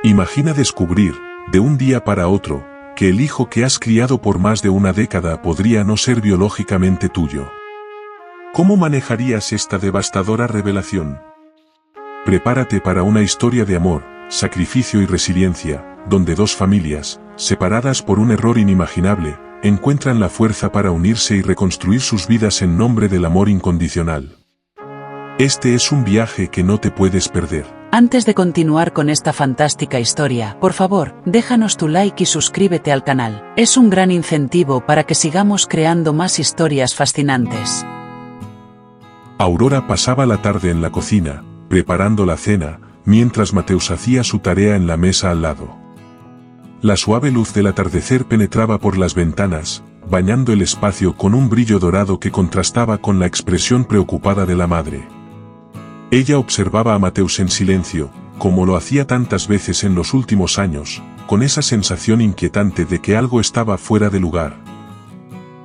Imagina descubrir, de un día para otro, que el hijo que has criado por más de una década podría no ser biológicamente tuyo. ¿Cómo manejarías esta devastadora revelación? Prepárate para una historia de amor, sacrificio y resiliencia, donde dos familias, separadas por un error inimaginable, encuentran la fuerza para unirse y reconstruir sus vidas en nombre del amor incondicional. Este es un viaje que no te puedes perder. Antes de continuar con esta fantástica historia, por favor, déjanos tu like y suscríbete al canal. Es un gran incentivo para que sigamos creando más historias fascinantes. Aurora pasaba la tarde en la cocina, preparando la cena, mientras Mateus hacía su tarea en la mesa al lado. La suave luz del atardecer penetraba por las ventanas, bañando el espacio con un brillo dorado que contrastaba con la expresión preocupada de la madre. Ella observaba a Mateus en silencio, como lo hacía tantas veces en los últimos años, con esa sensación inquietante de que algo estaba fuera de lugar.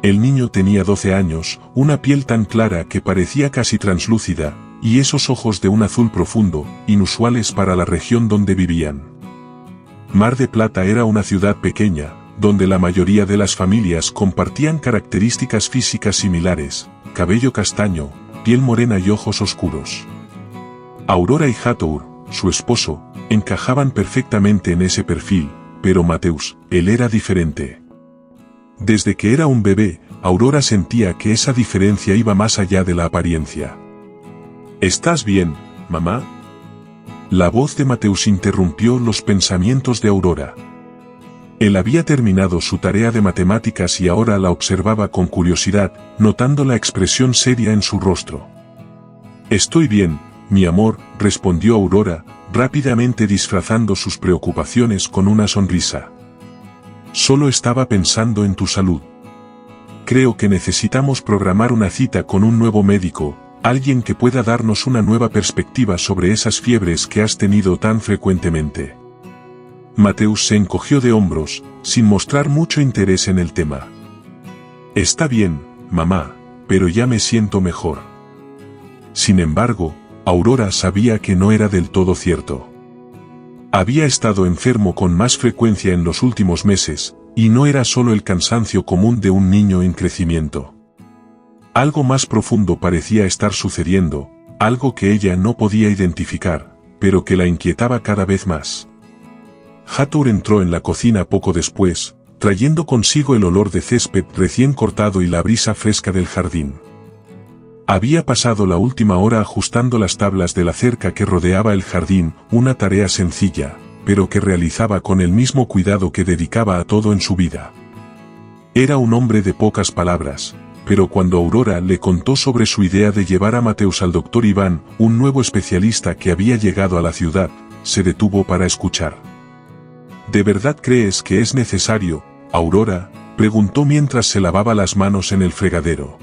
El niño tenía 12 años, una piel tan clara que parecía casi translúcida, y esos ojos de un azul profundo, inusuales para la región donde vivían. Mar de Plata era una ciudad pequeña, donde la mayoría de las familias compartían características físicas similares, cabello castaño, piel morena y ojos oscuros. Aurora y Hatour, su esposo, encajaban perfectamente en ese perfil, pero Mateus, él era diferente. Desde que era un bebé, Aurora sentía que esa diferencia iba más allá de la apariencia. ¿Estás bien, mamá? La voz de Mateus interrumpió los pensamientos de Aurora. Él había terminado su tarea de matemáticas y ahora la observaba con curiosidad, notando la expresión seria en su rostro. Estoy bien, mi amor, respondió Aurora, rápidamente disfrazando sus preocupaciones con una sonrisa. Solo estaba pensando en tu salud. Creo que necesitamos programar una cita con un nuevo médico, alguien que pueda darnos una nueva perspectiva sobre esas fiebres que has tenido tan frecuentemente. Mateus se encogió de hombros, sin mostrar mucho interés en el tema. Está bien, mamá, pero ya me siento mejor. Sin embargo, Aurora sabía que no era del todo cierto. Había estado enfermo con más frecuencia en los últimos meses, y no era solo el cansancio común de un niño en crecimiento. Algo más profundo parecía estar sucediendo, algo que ella no podía identificar, pero que la inquietaba cada vez más. Hatour entró en la cocina poco después, trayendo consigo el olor de césped recién cortado y la brisa fresca del jardín. Había pasado la última hora ajustando las tablas de la cerca que rodeaba el jardín, una tarea sencilla, pero que realizaba con el mismo cuidado que dedicaba a todo en su vida. Era un hombre de pocas palabras, pero cuando Aurora le contó sobre su idea de llevar a Mateus al doctor Iván, un nuevo especialista que había llegado a la ciudad, se detuvo para escuchar. ¿De verdad crees que es necesario, Aurora?, preguntó mientras se lavaba las manos en el fregadero.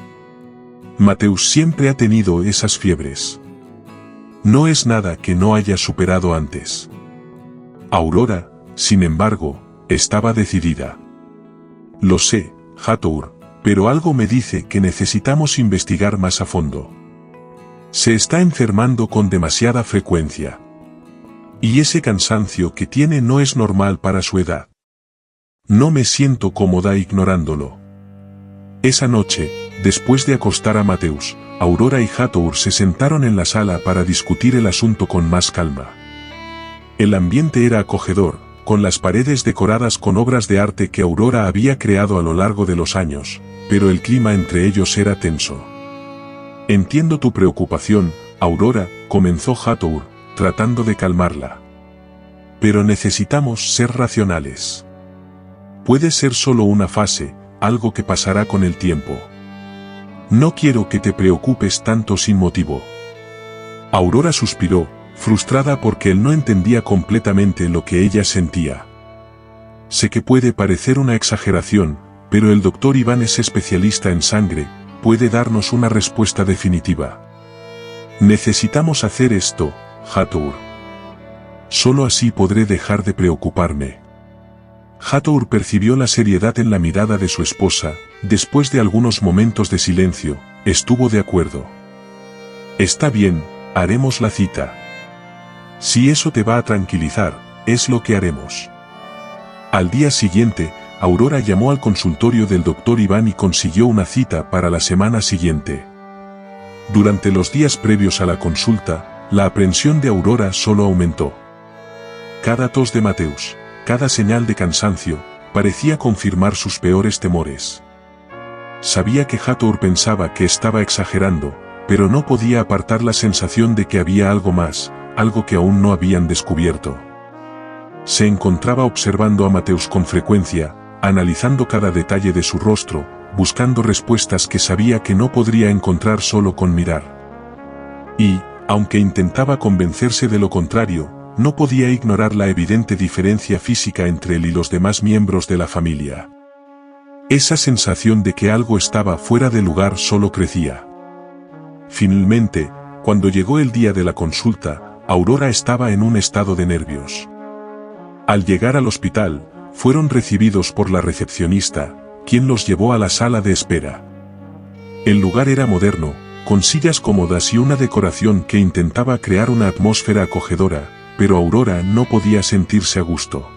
Mateus siempre ha tenido esas fiebres. No es nada que no haya superado antes. Aurora, sin embargo, estaba decidida. Lo sé, Hatour, pero algo me dice que necesitamos investigar más a fondo. Se está enfermando con demasiada frecuencia. Y ese cansancio que tiene no es normal para su edad. No me siento cómoda ignorándolo. Esa noche, después de acostar a Mateus, Aurora y Hatour se sentaron en la sala para discutir el asunto con más calma. El ambiente era acogedor, con las paredes decoradas con obras de arte que Aurora había creado a lo largo de los años, pero el clima entre ellos era tenso. Entiendo tu preocupación, Aurora, comenzó Hatour, tratando de calmarla. Pero necesitamos ser racionales. Puede ser solo una fase, algo que pasará con el tiempo. No quiero que te preocupes tanto sin motivo. Aurora suspiró, frustrada porque él no entendía completamente lo que ella sentía. Sé que puede parecer una exageración, pero el doctor Iván es especialista en sangre, puede darnos una respuesta definitiva. Necesitamos hacer esto, Hatour. Solo así podré dejar de preocuparme. Hatour percibió la seriedad en la mirada de su esposa, después de algunos momentos de silencio, estuvo de acuerdo. Está bien, haremos la cita. Si eso te va a tranquilizar, es lo que haremos. Al día siguiente, Aurora llamó al consultorio del doctor Iván y consiguió una cita para la semana siguiente. Durante los días previos a la consulta, la aprensión de Aurora solo aumentó. Cada tos de Mateus, cada señal de cansancio, parecía confirmar sus peores temores. Sabía que Hathor pensaba que estaba exagerando, pero no podía apartar la sensación de que había algo más, algo que aún no habían descubierto. Se encontraba observando a Mateus con frecuencia, analizando cada detalle de su rostro, buscando respuestas que sabía que no podría encontrar solo con mirar. Y, aunque intentaba convencerse de lo contrario, no podía ignorar la evidente diferencia física entre él y los demás miembros de la familia. Esa sensación de que algo estaba fuera de lugar solo crecía. Finalmente, cuando llegó el día de la consulta, Aurora estaba en un estado de nervios. Al llegar al hospital, fueron recibidos por la recepcionista, quien los llevó a la sala de espera. El lugar era moderno, con sillas cómodas y una decoración que intentaba crear una atmósfera acogedora, pero Aurora no podía sentirse a gusto.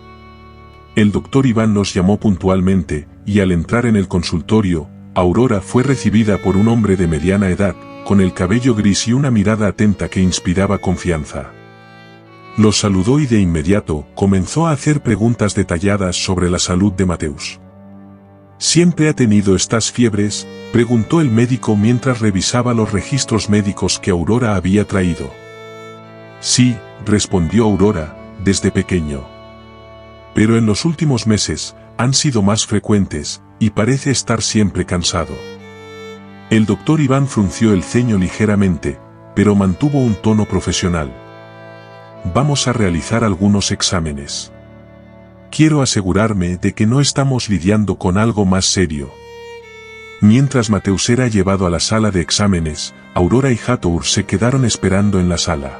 El doctor Iván los llamó puntualmente, y al entrar en el consultorio, Aurora fue recibida por un hombre de mediana edad, con el cabello gris y una mirada atenta que inspiraba confianza. Los saludó y de inmediato comenzó a hacer preguntas detalladas sobre la salud de Mateus. ¿Siempre ha tenido estas fiebres?, preguntó el médico mientras revisaba los registros médicos que Aurora había traído. Sí, respondió Aurora, desde pequeño. Pero en los últimos meses, han sido más frecuentes, y parece estar siempre cansado. El doctor Iván frunció el ceño ligeramente, pero mantuvo un tono profesional. Vamos a realizar algunos exámenes. Quiero asegurarme de que no estamos lidiando con algo más serio. Mientras Mateus era llevado a la sala de exámenes, Aurora y Hathor se quedaron esperando en la sala.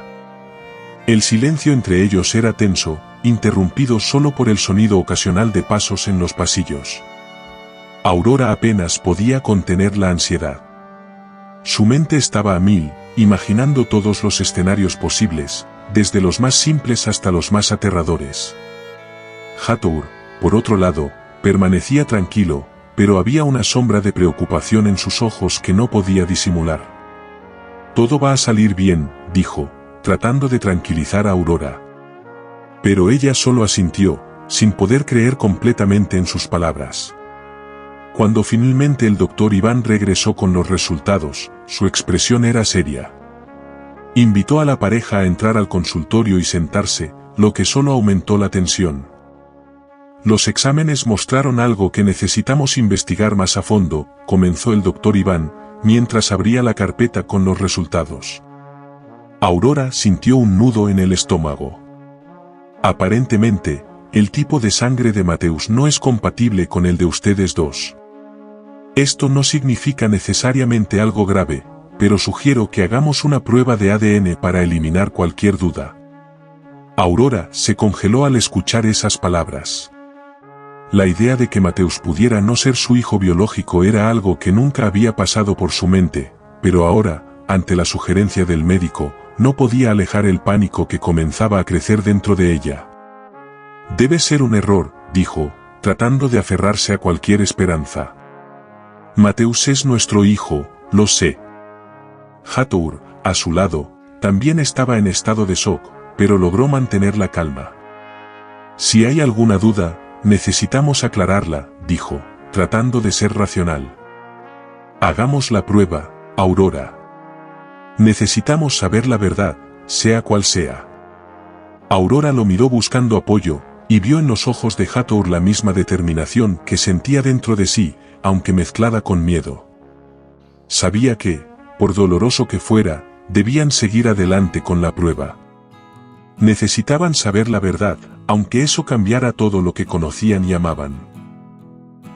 El silencio entre ellos era tenso, interrumpido solo por el sonido ocasional de pasos en los pasillos. Aurora apenas podía contener la ansiedad. Su mente estaba a mil, imaginando todos los escenarios posibles, desde los más simples hasta los más aterradores. Hathor, por otro lado, permanecía tranquilo, pero había una sombra de preocupación en sus ojos que no podía disimular. Todo va a salir bien, dijo, tratando de tranquilizar a Aurora. Pero ella solo asintió, sin poder creer completamente en sus palabras. Cuando finalmente el doctor Iván regresó con los resultados, su expresión era seria. Invitó a la pareja a entrar al consultorio y sentarse, lo que solo aumentó la tensión. Los exámenes mostraron algo que necesitamos investigar más a fondo, comenzó el doctor Iván, mientras abría la carpeta con los resultados. Aurora sintió un nudo en el estómago. Aparentemente, el tipo de sangre de Mateus no es compatible con el de ustedes dos. Esto no significa necesariamente algo grave, pero sugiero que hagamos una prueba de ADN para eliminar cualquier duda. Aurora se congeló al escuchar esas palabras. La idea de que Mateus pudiera no ser su hijo biológico era algo que nunca había pasado por su mente, pero ahora, ante la sugerencia del médico, no podía alejar el pánico que comenzaba a crecer dentro de ella. Debe ser un error, dijo, tratando de aferrarse a cualquier esperanza. Mateus es nuestro hijo, lo sé. Hathor, a su lado, también estaba en estado de shock, pero logró mantener la calma. Si hay alguna duda, necesitamos aclararla, dijo, tratando de ser racional. Hagamos la prueba, Aurora. Necesitamos saber la verdad, sea cual sea. Aurora lo miró buscando apoyo, y vio en los ojos de Hathor la misma determinación que sentía dentro de sí, aunque mezclada con miedo. Sabía que, por doloroso que fuera, debían seguir adelante con la prueba. Necesitaban saber la verdad, aunque eso cambiara todo lo que conocían y amaban.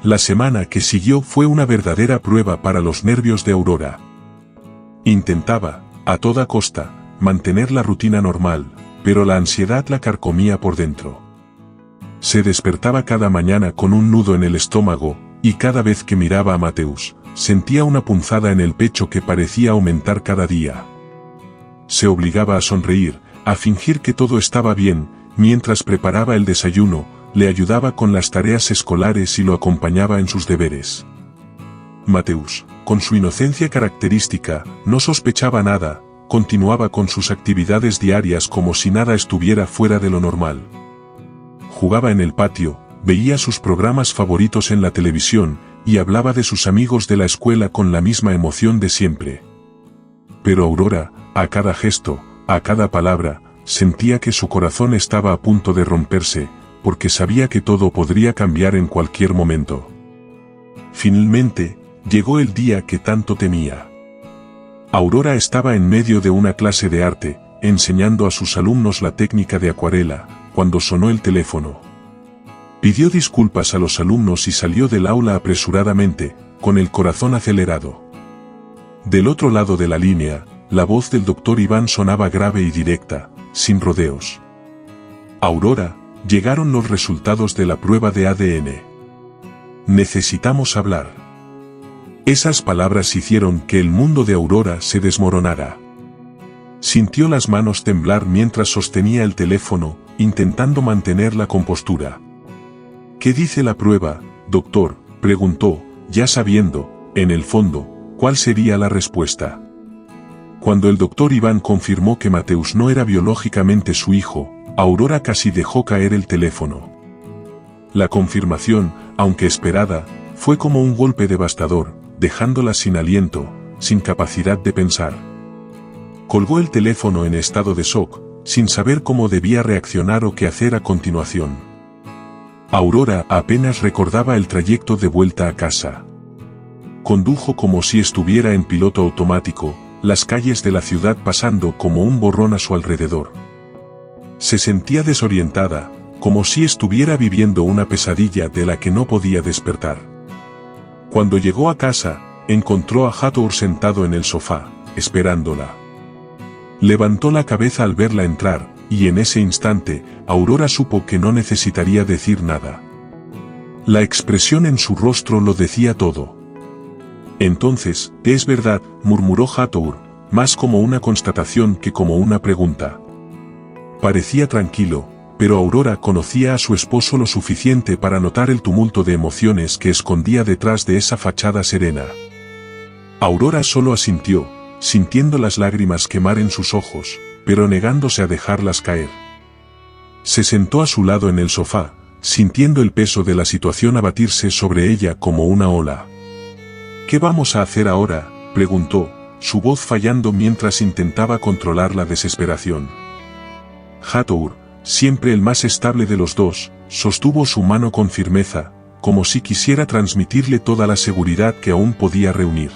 La semana que siguió fue una verdadera prueba para los nervios de Aurora. Intentaba, a toda costa, mantener la rutina normal, pero la ansiedad la carcomía por dentro. Se despertaba cada mañana con un nudo en el estómago, y cada vez que miraba a Mateus, sentía una punzada en el pecho que parecía aumentar cada día. Se obligaba a sonreír, a fingir que todo estaba bien, mientras preparaba el desayuno, le ayudaba con las tareas escolares y lo acompañaba en sus deberes. Mateus, con su inocencia característica, no sospechaba nada, continuaba con sus actividades diarias como si nada estuviera fuera de lo normal. Jugaba en el patio, veía sus programas favoritos en la televisión, y hablaba de sus amigos de la escuela con la misma emoción de siempre. Pero Aurora, a cada gesto, a cada palabra, sentía que su corazón estaba a punto de romperse, porque sabía que todo podría cambiar en cualquier momento. Finalmente, llegó el día que tanto temía. Aurora estaba en medio de una clase de arte, enseñando a sus alumnos la técnica de acuarela, cuando sonó el teléfono. Pidió disculpas a los alumnos y salió del aula apresuradamente, con el corazón acelerado. Del otro lado de la línea, la voz del doctor Iván sonaba grave y directa, sin rodeos. Aurora, llegaron los resultados de la prueba de ADN. Necesitamos hablar. Esas palabras hicieron que el mundo de Aurora se desmoronara. Sintió las manos temblar mientras sostenía el teléfono, intentando mantener la compostura. ¿Qué dice la prueba, doctor?, preguntó, ya sabiendo, en el fondo, cuál sería la respuesta. Cuando el doctor Iván confirmó que Mateus no era biológicamente su hijo, Aurora casi dejó caer el teléfono. La confirmación, aunque esperada, fue como un golpe devastador, dejándola sin aliento, sin capacidad de pensar. Colgó el teléfono en estado de shock, sin saber cómo debía reaccionar o qué hacer a continuación. Aurora apenas recordaba el trayecto de vuelta a casa. Condujo como si estuviera en piloto automático, las calles de la ciudad pasando como un borrón a su alrededor. Se sentía desorientada, como si estuviera viviendo una pesadilla de la que no podía despertar. Cuando llegó a casa, encontró a Hatour sentado en el sofá, esperándola. Levantó la cabeza al verla entrar, y en ese instante, Aurora supo que no necesitaría decir nada. La expresión en su rostro lo decía todo. Entonces, es verdad, murmuró Hatour, más como una constatación que como una pregunta. Parecía tranquilo, pero Aurora conocía a su esposo lo suficiente para notar el tumulto de emociones que escondía detrás de esa fachada serena. Aurora solo asintió, sintiendo las lágrimas quemar en sus ojos, pero negándose a dejarlas caer. Se sentó a su lado en el sofá, sintiendo el peso de la situación abatirse sobre ella como una ola. ¿Qué vamos a hacer ahora?, preguntó, su voz fallando mientras intentaba controlar la desesperación. Hatour, siempre el más estable de los dos, sostuvo su mano con firmeza, como si quisiera transmitirle toda la seguridad que aún podía reunir.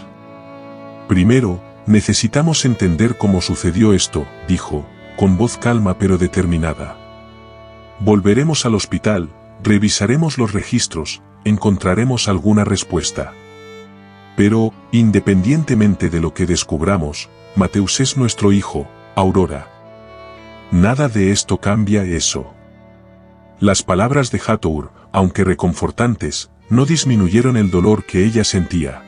Primero, necesitamos entender cómo sucedió esto, dijo, con voz calma pero determinada. Volveremos al hospital, revisaremos los registros, encontraremos alguna respuesta. Pero, independientemente de lo que descubramos, Mateus es nuestro hijo, Aurora. Nada de esto cambia eso. Las palabras de Hatour, aunque reconfortantes, no disminuyeron el dolor que ella sentía.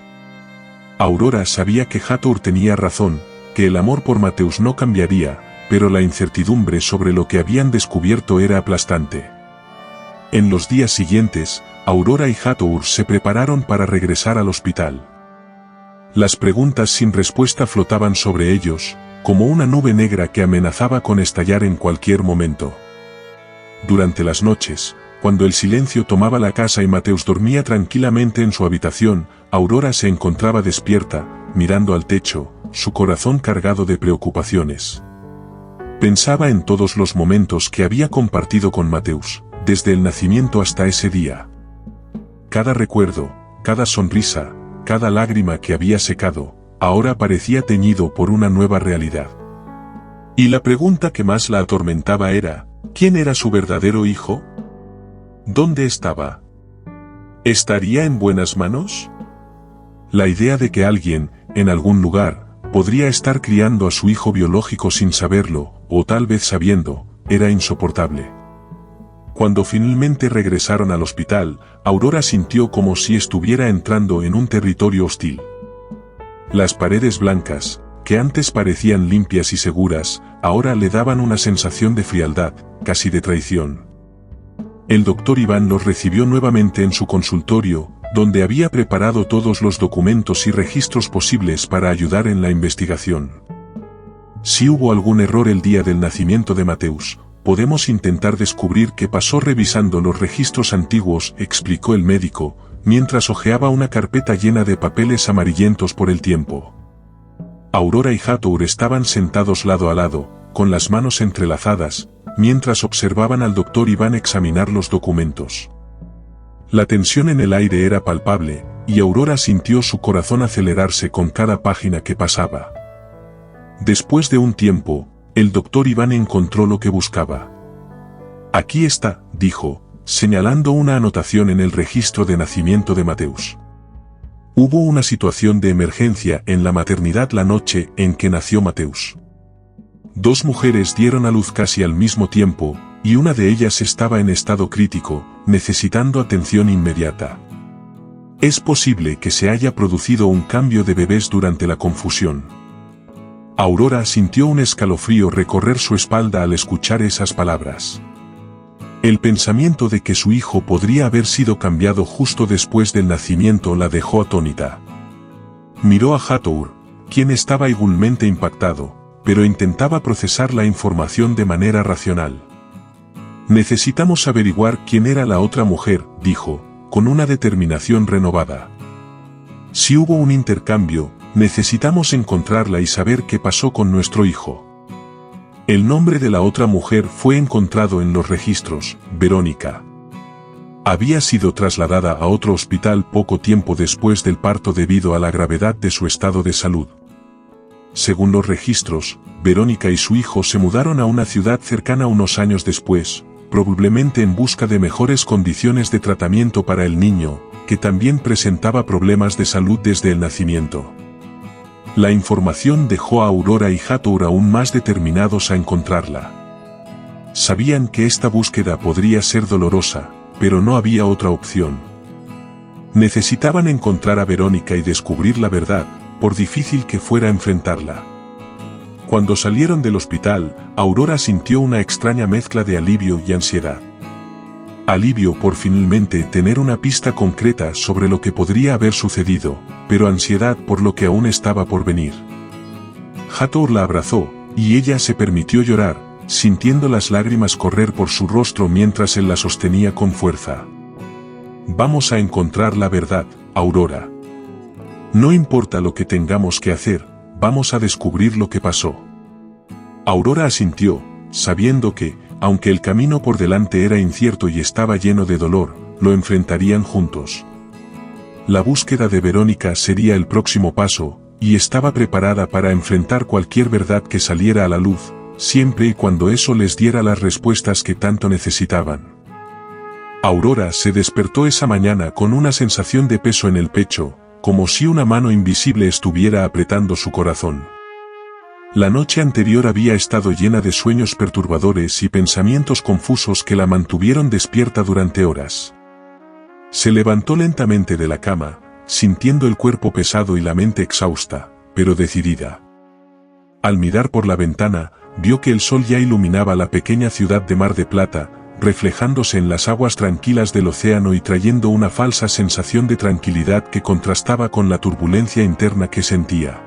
Aurora sabía que Hatour tenía razón, que el amor por Mateus no cambiaría, pero la incertidumbre sobre lo que habían descubierto era aplastante. En los días siguientes, Aurora y Hatour se prepararon para regresar al hospital. Las preguntas sin respuesta flotaban sobre ellos, como una nube negra que amenazaba con estallar en cualquier momento. Durante las noches, cuando el silencio tomaba la casa y Mateus dormía tranquilamente en su habitación, Aurora se encontraba despierta, mirando al techo, su corazón cargado de preocupaciones. Pensaba en todos los momentos que había compartido con Mateus, desde el nacimiento hasta ese día. Cada recuerdo, cada sonrisa, cada lágrima que había secado, ahora parecía teñido por una nueva realidad. Y la pregunta que más la atormentaba era, ¿quién era su verdadero hijo? ¿Dónde estaba? ¿Estaría en buenas manos? La idea de que alguien, en algún lugar, podría estar criando a su hijo biológico sin saberlo, o tal vez sabiendo, era insoportable. Cuando finalmente regresaron al hospital, Aurora sintió como si estuviera entrando en un territorio hostil. Las paredes blancas, que antes parecían limpias y seguras, ahora le daban una sensación de frialdad, casi de traición. El doctor Iván los recibió nuevamente en su consultorio, donde había preparado todos los documentos y registros posibles para ayudar en la investigación. Si hubo algún error el día del nacimiento de Mateus, podemos intentar descubrir qué pasó revisando los registros antiguos, explicó el médico, mientras hojeaba una carpeta llena de papeles amarillentos por el tiempo. Aurora y Hatour estaban sentados lado a lado, con las manos entrelazadas, mientras observaban al doctor Iván examinar los documentos. La tensión en el aire era palpable, y Aurora sintió su corazón acelerarse con cada página que pasaba. Después de un tiempo, el doctor Iván encontró lo que buscaba. Aquí está, dijo, señalando una anotación en el registro de nacimiento de Mateus. Hubo una situación de emergencia en la maternidad la noche en que nació Mateus. 2 mujeres dieron a luz casi al mismo tiempo, y una de ellas estaba en estado crítico, necesitando atención inmediata. Es posible que se haya producido un cambio de bebés durante la confusión. Aurora sintió un escalofrío recorrer su espalda al escuchar esas palabras. El pensamiento de que su hijo podría haber sido cambiado justo después del nacimiento la dejó atónita. Miró a Hatour, quien estaba igualmente impactado, pero intentaba procesar la información de manera racional. Necesitamos averiguar quién era la otra mujer, dijo, con una determinación renovada. Si hubo un intercambio, necesitamos encontrarla y saber qué pasó con nuestro hijo. El nombre de la otra mujer fue encontrado en los registros, Verónica. Había sido trasladada a otro hospital poco tiempo después del parto debido a la gravedad de su estado de salud. Según los registros, Verónica y su hijo se mudaron a una ciudad cercana unos años después, probablemente en busca de mejores condiciones de tratamiento para el niño, que también presentaba problemas de salud desde el nacimiento. La información dejó a Aurora y Hatour aún más determinados a encontrarla. Sabían que esta búsqueda podría ser dolorosa, pero no había otra opción. Necesitaban encontrar a Verónica y descubrir la verdad, por difícil que fuera enfrentarla. Cuando salieron del hospital, Aurora sintió una extraña mezcla de alivio y ansiedad. Alivio por finalmente tener una pista concreta sobre lo que podría haber sucedido, pero ansiedad por lo que aún estaba por venir. Hatour la abrazó, y ella se permitió llorar, sintiendo las lágrimas correr por su rostro mientras él la sostenía con fuerza. Vamos a encontrar la verdad, Aurora. No importa lo que tengamos que hacer, vamos a descubrir lo que pasó. Aurora asintió, sabiendo que, aunque el camino por delante era incierto y estaba lleno de dolor, lo enfrentarían juntos. La búsqueda de Verónica sería el próximo paso, y estaba preparada para enfrentar cualquier verdad que saliera a la luz, siempre y cuando eso les diera las respuestas que tanto necesitaban. Aurora se despertó esa mañana con una sensación de peso en el pecho, como si una mano invisible estuviera apretando su corazón. La noche anterior había estado llena de sueños perturbadores y pensamientos confusos que la mantuvieron despierta durante horas. Se levantó lentamente de la cama, sintiendo el cuerpo pesado y la mente exhausta, pero decidida. Al mirar por la ventana, vio que el sol ya iluminaba la pequeña ciudad de Mar de Plata, reflejándose en las aguas tranquilas del océano y trayendo una falsa sensación de tranquilidad que contrastaba con la turbulencia interna que sentía.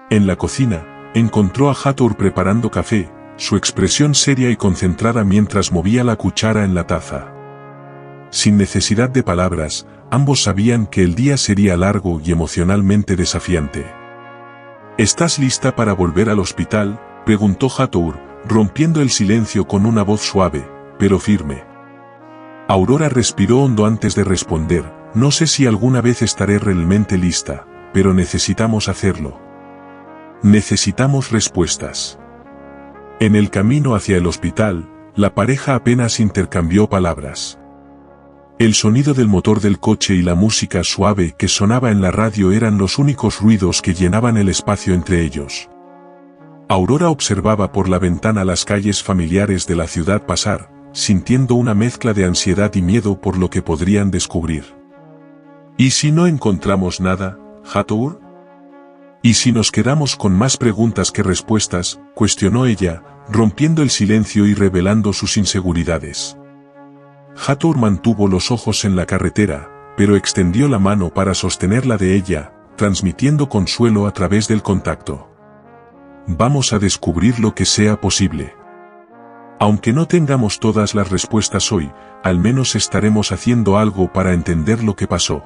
En la cocina, encontró a Hatour preparando café, su expresión seria y concentrada mientras movía la cuchara en la taza. Sin necesidad de palabras, ambos sabían que el día sería largo y emocionalmente desafiante. ¿Estás lista para volver al hospital?, preguntó Hatour, rompiendo el silencio con una voz suave, pero firme. Aurora respiró hondo antes de responder, no sé si alguna vez estaré realmente lista, pero necesitamos hacerlo. Necesitamos respuestas. En el camino hacia el hospital, la pareja apenas intercambió palabras. El sonido del motor del coche y la música suave que sonaba en la radio eran los únicos ruidos que llenaban el espacio entre ellos. Aurora observaba por la ventana las calles familiares de la ciudad pasar, sintiendo una mezcla de ansiedad y miedo por lo que podrían descubrir. ¿Y si no encontramos nada, Hatour? ¿Y si nos quedamos con más preguntas que respuestas?, cuestionó ella, rompiendo el silencio y revelando sus inseguridades. Hathor mantuvo los ojos en la carretera, pero extendió la mano para sostenerla de ella, transmitiendo consuelo a través del contacto. Vamos a descubrir lo que sea posible. Aunque no tengamos todas las respuestas hoy, al menos estaremos haciendo algo para entender lo que pasó.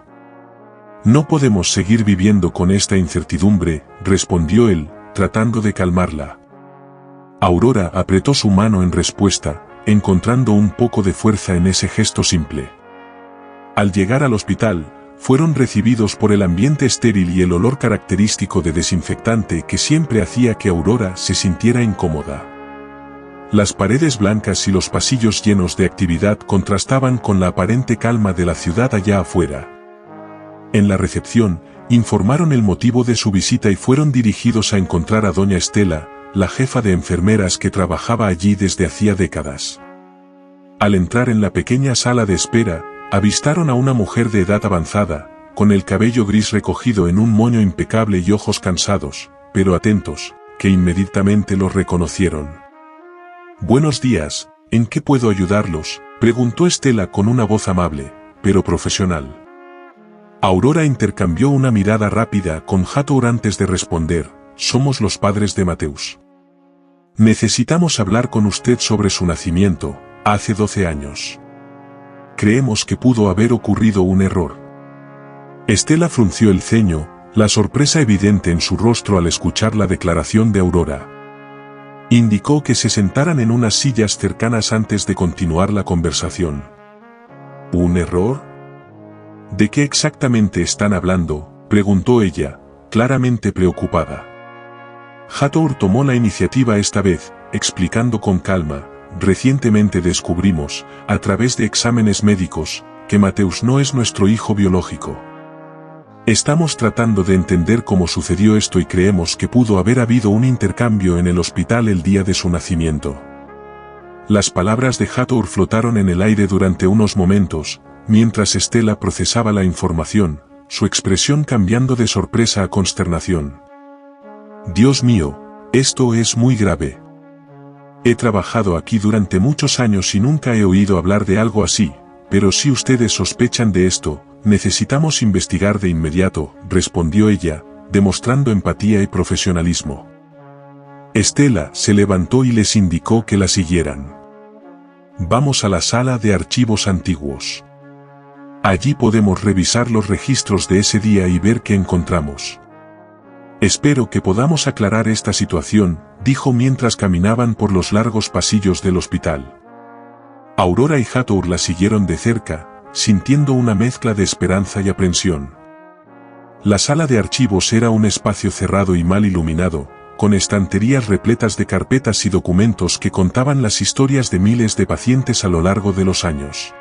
No podemos seguir viviendo con esta incertidumbre, respondió él, tratando de calmarla. Aurora apretó su mano en respuesta, encontrando un poco de fuerza en ese gesto simple. Al llegar al hospital, fueron recibidos por el ambiente estéril y el olor característico de desinfectante que siempre hacía que Aurora se sintiera incómoda. Las paredes blancas y los pasillos llenos de actividad contrastaban con la aparente calma de la ciudad allá afuera. En la recepción, informaron el motivo de su visita y fueron dirigidos a encontrar a doña Estela, la jefa de enfermeras que trabajaba allí desde hacía décadas. Al entrar en la pequeña sala de espera, avistaron a una mujer de edad avanzada, con el cabello gris recogido en un moño impecable y ojos cansados, pero atentos, que inmediatamente los reconocieron. «Buenos días, ¿en qué puedo ayudarlos?», preguntó Estela con una voz amable, pero profesional. Aurora intercambió una mirada rápida con Hathor antes de responder: «Somos los padres de Mateus. Necesitamos hablar con usted sobre su nacimiento, hace 12 años. Creemos que pudo haber ocurrido un error». Estela frunció el ceño, la sorpresa evidente en su rostro al escuchar la declaración de Aurora. Indicó que se sentaran en unas sillas cercanas antes de continuar la conversación. ¿Un error? ¿De qué exactamente están hablando?, preguntó ella, claramente preocupada. Hathor tomó la iniciativa esta vez, explicando con calma: «Recientemente descubrimos, a través de exámenes médicos, que Mateus no es nuestro hijo biológico. Estamos tratando de entender cómo sucedió esto y creemos que pudo haber habido un intercambio en el hospital el día de su nacimiento». Las palabras de Hathor flotaron en el aire durante unos momentos, mientras Estela procesaba la información, su expresión cambiando de sorpresa a consternación. «Dios mío, esto es muy grave. He trabajado aquí durante muchos años y nunca he oído hablar de algo así, pero si ustedes sospechan de esto, necesitamos investigar de inmediato», respondió ella, demostrando empatía y profesionalismo. Estela se levantó y les indicó que la siguieran. «Vamos a la sala de archivos antiguos. Allí podemos revisar los registros de ese día y ver qué encontramos. Espero que podamos aclarar esta situación», dijo mientras caminaban por los largos pasillos del hospital. Aurora y Hathor la siguieron de cerca, sintiendo una mezcla de esperanza y aprensión. La sala de archivos era un espacio cerrado y mal iluminado, con estanterías repletas de carpetas y documentos que contaban las historias de miles de pacientes a lo largo de los años.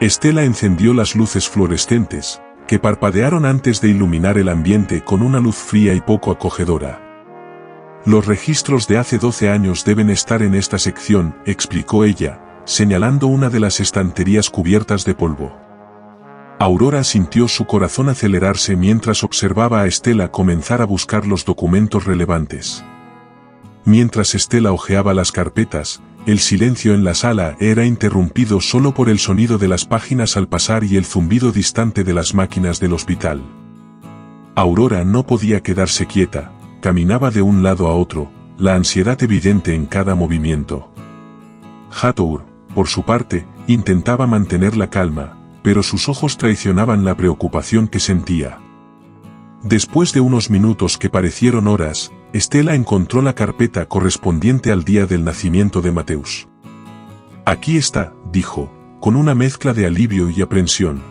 Estela encendió las luces fluorescentes, que parpadearon antes de iluminar el ambiente con una luz fría y poco acogedora. «Los registros de hace 12 años deben estar en esta sección», explicó ella, señalando una de las estanterías cubiertas de polvo. Aurora sintió su corazón acelerarse mientras observaba a Estela comenzar a buscar los documentos relevantes. Mientras Estela hojeaba las carpetas, el silencio en la sala era interrumpido solo por el sonido de las páginas al pasar y el zumbido distante de las máquinas del hospital. Aurora no podía quedarse quieta, caminaba de un lado a otro, la ansiedad evidente en cada movimiento. Hathor, por su parte, intentaba mantener la calma, pero sus ojos traicionaban la preocupación que sentía. Después de unos minutos que parecieron horas, Estela encontró la carpeta correspondiente al día del nacimiento de Mateus. «Aquí está», dijo, con una mezcla de alivio y aprensión.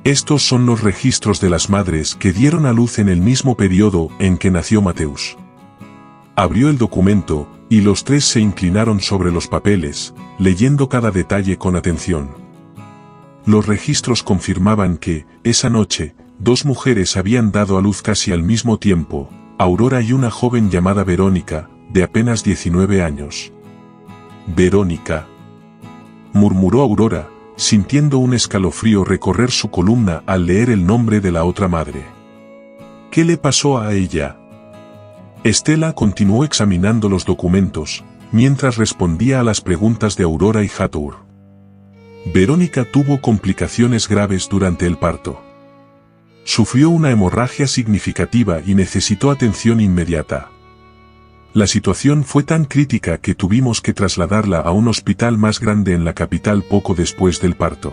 «Estos son los registros de las madres que dieron a luz en el mismo periodo en que nació Mateus». Abrió el documento, y los tres se inclinaron sobre los papeles, leyendo cada detalle con atención. Los registros confirmaban que, esa noche, 2 mujeres habían dado a luz casi al mismo tiempo, Aurora y una joven llamada Verónica, de apenas 19 años. «Verónica», murmuró Aurora, sintiendo un escalofrío recorrer su columna al leer el nombre de la otra madre. ¿Qué le pasó a ella? Estela continuó examinando los documentos, mientras respondía a las preguntas de Aurora y Hathor. Verónica tuvo complicaciones graves durante el parto. Sufrió una hemorragia significativa y necesitó atención inmediata. La situación fue tan crítica que tuvimos que trasladarla a un hospital más grande en la capital poco después del parto.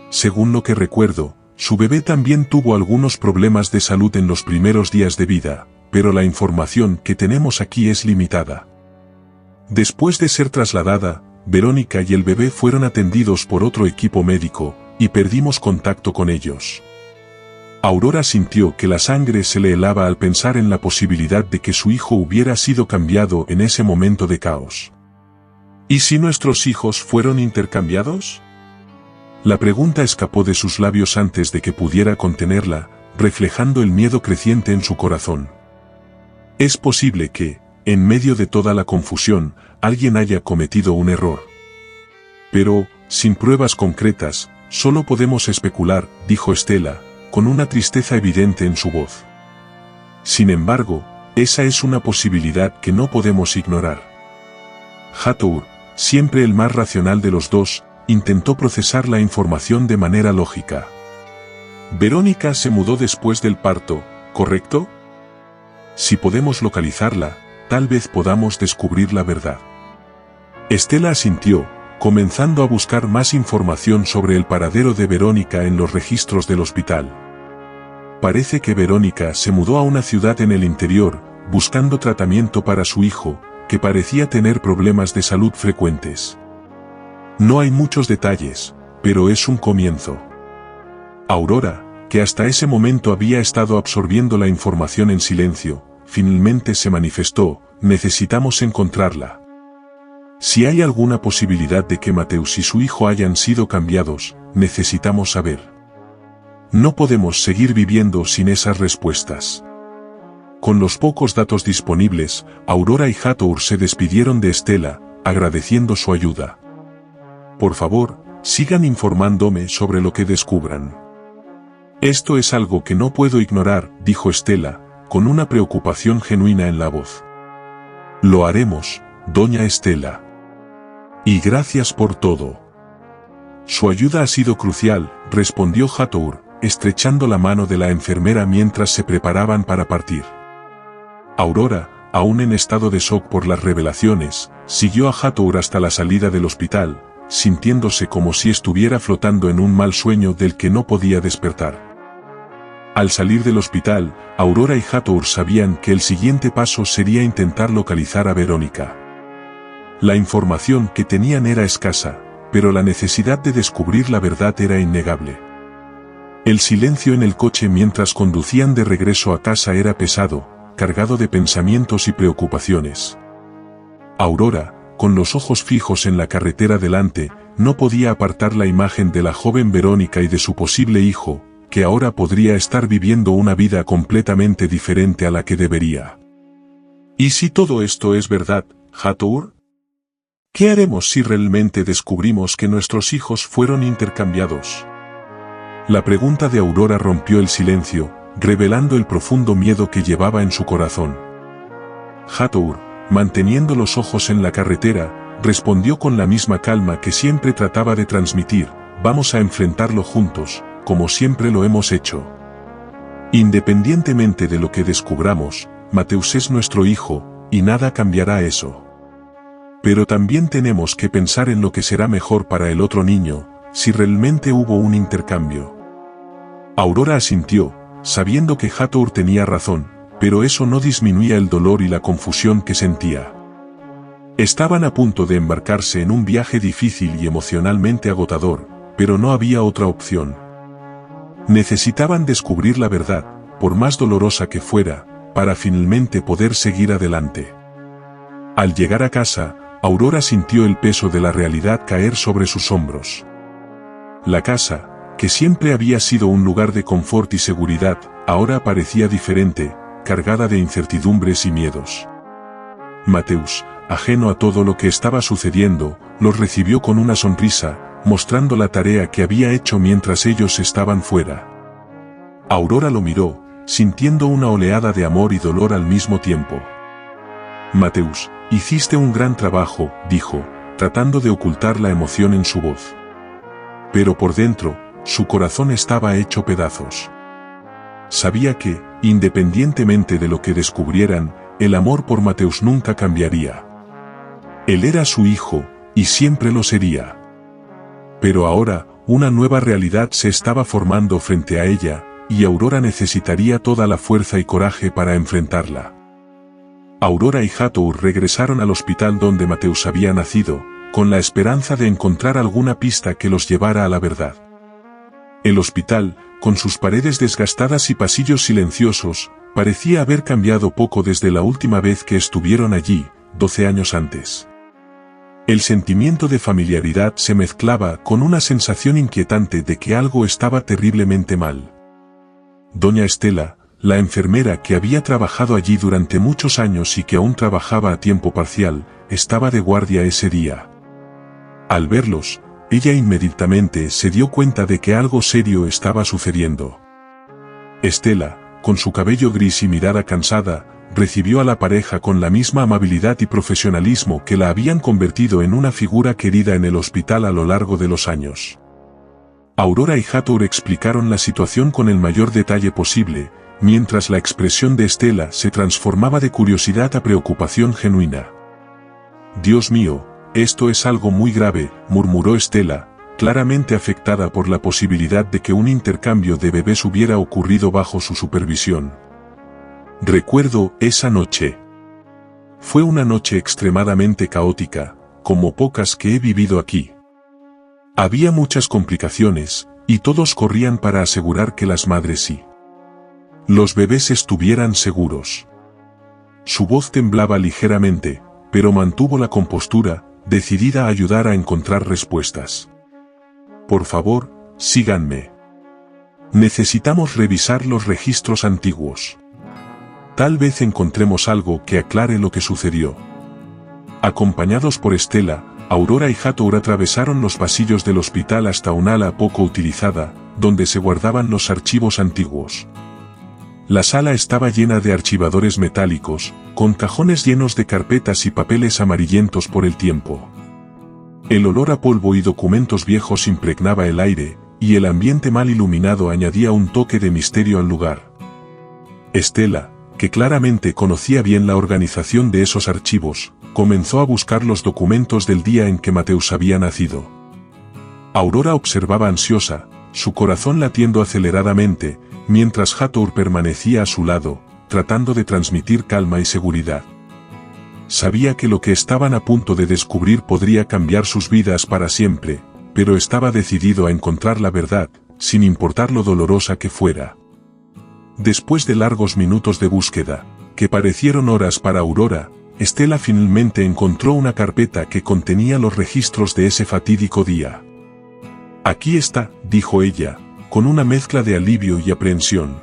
Según lo que recuerdo, su bebé también tuvo algunos problemas de salud en los primeros días de vida, pero la información que tenemos aquí es limitada. Después de ser trasladada, Verónica y el bebé fueron atendidos por otro equipo médico, y perdimos contacto con ellos. Aurora sintió que la sangre se le helaba al pensar en la posibilidad de que su hijo hubiera sido cambiado en ese momento de caos. ¿Y si nuestros hijos fueron intercambiados? La pregunta escapó de sus labios antes de que pudiera contenerla, reflejando el miedo creciente en su corazón. Es posible que, en medio de toda la confusión, alguien haya cometido un error. Pero, sin pruebas concretas, solo podemos especular, dijo Estela, con una tristeza evidente en su voz. Sin embargo, esa es una posibilidad que no podemos ignorar. Hathor, siempre el más racional de los dos, intentó procesar la información de manera lógica. Verónica se mudó después del parto, ¿correcto? Si podemos localizarla, tal vez podamos descubrir la verdad. Estela asintió, comenzando a buscar más información sobre el paradero de Verónica en los registros del hospital. Parece que Verónica se mudó a una ciudad en el interior, buscando tratamiento para su hijo, que parecía tener problemas de salud frecuentes. No hay muchos detalles, pero es un comienzo. Aurora, que hasta ese momento había estado absorbiendo la información en silencio, finalmente se manifestó: necesitamos encontrarla. Si hay alguna posibilidad de que Mateus y su hijo hayan sido cambiados, necesitamos saber. No podemos seguir viviendo sin esas respuestas. Con los pocos datos disponibles, Aurora y Hathor se despidieron de Estela, agradeciendo su ayuda. Por favor, sigan informándome sobre lo que descubran. Esto es algo que no puedo ignorar, dijo Estela, con una preocupación genuina en la voz. Lo haremos, doña Estela. Y gracias por todo. Su ayuda ha sido crucial, respondió Hathor, estrechando la mano de la enfermera mientras se preparaban para partir. Aurora, aún en estado de shock por las revelaciones, siguió a Hathor hasta la salida del hospital, sintiéndose como si estuviera flotando en un mal sueño del que no podía despertar. Al salir del hospital, Aurora y Hathor sabían que el siguiente paso sería intentar localizar a Verónica. La información que tenían era escasa, pero la necesidad de descubrir la verdad era innegable. El silencio en el coche mientras conducían de regreso a casa era pesado, cargado de pensamientos y preocupaciones. Aurora, con los ojos fijos en la carretera delante, no podía apartar la imagen de la joven Verónica y de su posible hijo, que ahora podría estar viviendo una vida completamente diferente a la que debería. ¿Y si todo esto es verdad, Hathor? ¿Qué haremos si realmente descubrimos que nuestros hijos fueron intercambiados? La pregunta de Aurora rompió el silencio, revelando el profundo miedo que llevaba en su corazón. Hathor, manteniendo los ojos en la carretera, respondió con la misma calma que siempre trataba de transmitir: vamos a enfrentarlo juntos, como siempre lo hemos hecho. Independientemente de lo que descubramos, Mateus es nuestro hijo, y nada cambiará eso. Pero también tenemos que pensar en lo que será mejor para el otro niño, si realmente hubo un intercambio. Aurora asintió, sabiendo que Hathor tenía razón, pero eso no disminuía el dolor y la confusión que sentía. Estaban a punto de embarcarse en un viaje difícil y emocionalmente agotador, pero no había otra opción. Necesitaban descubrir la verdad, por más dolorosa que fuera, para finalmente poder seguir adelante. Al llegar a casa, Aurora sintió el peso de la realidad caer sobre sus hombros. La casa, que siempre había sido un lugar de confort y seguridad, ahora parecía diferente, cargada de incertidumbres y miedos. Mateus, ajeno a todo lo que estaba sucediendo, los recibió con una sonrisa, mostrando la tarea que había hecho mientras ellos estaban fuera. Aurora lo miró, sintiendo una oleada de amor y dolor al mismo tiempo. Mateus, hiciste un gran trabajo, dijo, tratando de ocultar la emoción en su voz. Pero por dentro, su corazón estaba hecho pedazos. Sabía que, independientemente de lo que descubrieran, el amor por Mateus nunca cambiaría. Él era su hijo, y siempre lo sería. Pero ahora, una nueva realidad se estaba formando frente a ella, y Aurora necesitaría toda la fuerza y coraje para enfrentarla. Aurora y Hatour regresaron al hospital donde Mateus había nacido, con la esperanza de encontrar alguna pista que los llevara a la verdad. El hospital, con sus paredes desgastadas y pasillos silenciosos, parecía haber cambiado poco desde la última vez que estuvieron allí, 12 años antes. El sentimiento de familiaridad se mezclaba con una sensación inquietante de que algo estaba terriblemente mal. Doña Estela, la enfermera que había trabajado allí durante muchos años y que aún trabajaba a tiempo parcial, estaba de guardia ese día. Al verlos, ella inmediatamente se dio cuenta de que algo serio estaba sucediendo. Estela, con su cabello gris y mirada cansada, recibió a la pareja con la misma amabilidad y profesionalismo que la habían convertido en una figura querida en el hospital a lo largo de los años. Aurora y Hatour explicaron la situación con el mayor detalle posible, mientras la expresión de Estela se transformaba de curiosidad a preocupación genuina. «Dios mío, esto es algo muy grave», murmuró Estela, claramente afectada por la posibilidad de que un intercambio de bebés hubiera ocurrido bajo su supervisión. Recuerdo esa noche. Fue una noche extremadamente caótica, como pocas que he vivido aquí. Había muchas complicaciones, y todos corrían para asegurar que las madres y los bebés estuvieran seguros. Su voz temblaba ligeramente, pero mantuvo la compostura, decidida a ayudar a encontrar respuestas. «Por favor, síganme. Necesitamos revisar los registros antiguos. Tal vez encontremos algo que aclare lo que sucedió». Acompañados por Estela, Aurora y Hatour atravesaron los pasillos del hospital hasta un ala poco utilizada, donde se guardaban los archivos antiguos. La sala estaba llena de archivadores metálicos, con cajones llenos de carpetas y papeles amarillentos por el tiempo. El olor a polvo y documentos viejos impregnaba el aire, y el ambiente mal iluminado añadía un toque de misterio al lugar. Estela, que claramente conocía bien la organización de esos archivos, comenzó a buscar los documentos del día en que Mateus había nacido. Aurora observaba ansiosa, su corazón latiendo aceleradamente, mientras Hatour permanecía a su lado, tratando de transmitir calma y seguridad. Sabía que lo que estaban a punto de descubrir podría cambiar sus vidas para siempre, pero estaba decidido a encontrar la verdad, sin importar lo dolorosa que fuera. Después de largos minutos de búsqueda, que parecieron horas para Aurora, Estela finalmente encontró una carpeta que contenía los registros de ese fatídico día. «Aquí está», dijo ella, con una mezcla de alivio y aprehensión.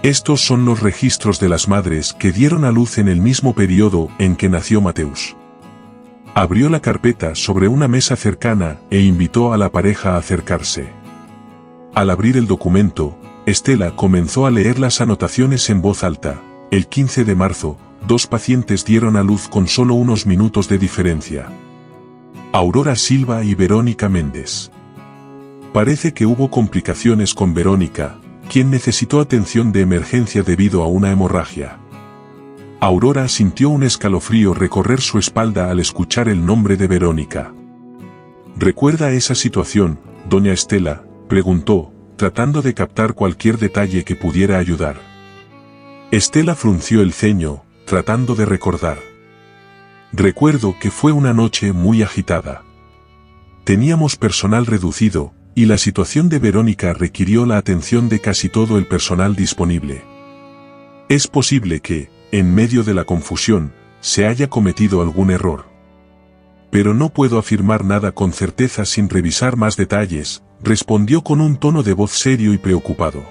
«Estos son los registros de las madres que dieron a luz en el mismo periodo en que nació Mateus». Abrió la carpeta sobre una mesa cercana e invitó a la pareja a acercarse. Al abrir el documento, Estela comenzó a leer las anotaciones en voz alta. El 15 de marzo, 2 pacientes dieron a luz con solo unos minutos de diferencia. Aurora Silva y Verónica Méndez. Parece que hubo complicaciones con Verónica, quien necesitó atención de emergencia debido a una hemorragia. Aurora sintió un escalofrío recorrer su espalda al escuchar el nombre de Verónica. ¿Recuerda esa situación, doña Estela?, preguntó, tratando de captar cualquier detalle que pudiera ayudar. Estela frunció el ceño, tratando de recordar. Recuerdo que fue una noche muy agitada. Teníamos personal reducido, y la situación de Verónica requirió la atención de casi todo el personal disponible. Es posible que, en medio de la confusión, se haya cometido algún error. Pero no puedo afirmar nada con certeza sin revisar más detalles, respondió con un tono de voz serio y preocupado.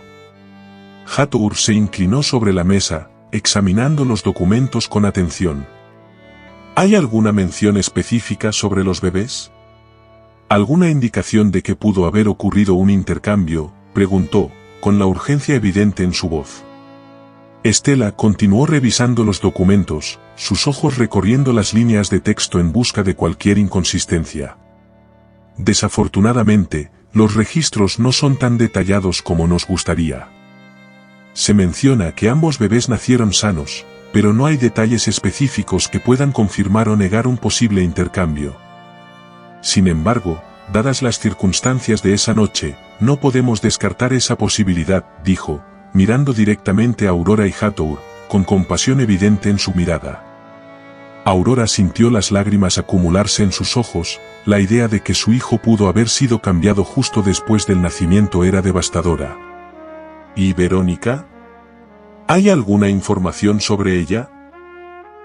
Hatour se inclinó sobre la mesa, examinando los documentos con atención. ¿Hay alguna mención específica sobre los bebés? ¿Alguna indicación de que pudo haber ocurrido un intercambio?, preguntó, con la urgencia evidente en su voz. Estela continuó revisando los documentos, sus ojos recorriendo las líneas de texto en busca de cualquier inconsistencia. Desafortunadamente, los registros no son tan detallados como nos gustaría. Se menciona que ambos bebés nacieron sanos, pero no hay detalles específicos que puedan confirmar o negar un posible intercambio. Sin embargo, dadas las circunstancias de esa noche, no podemos descartar esa posibilidad, dijo, mirando directamente a Aurora y Hathor, con compasión evidente en su mirada. Aurora sintió las lágrimas acumularse en sus ojos, la idea de que su hijo pudo haber sido cambiado justo después del nacimiento era devastadora. ¿Y Verónica? ¿Hay alguna información sobre ella?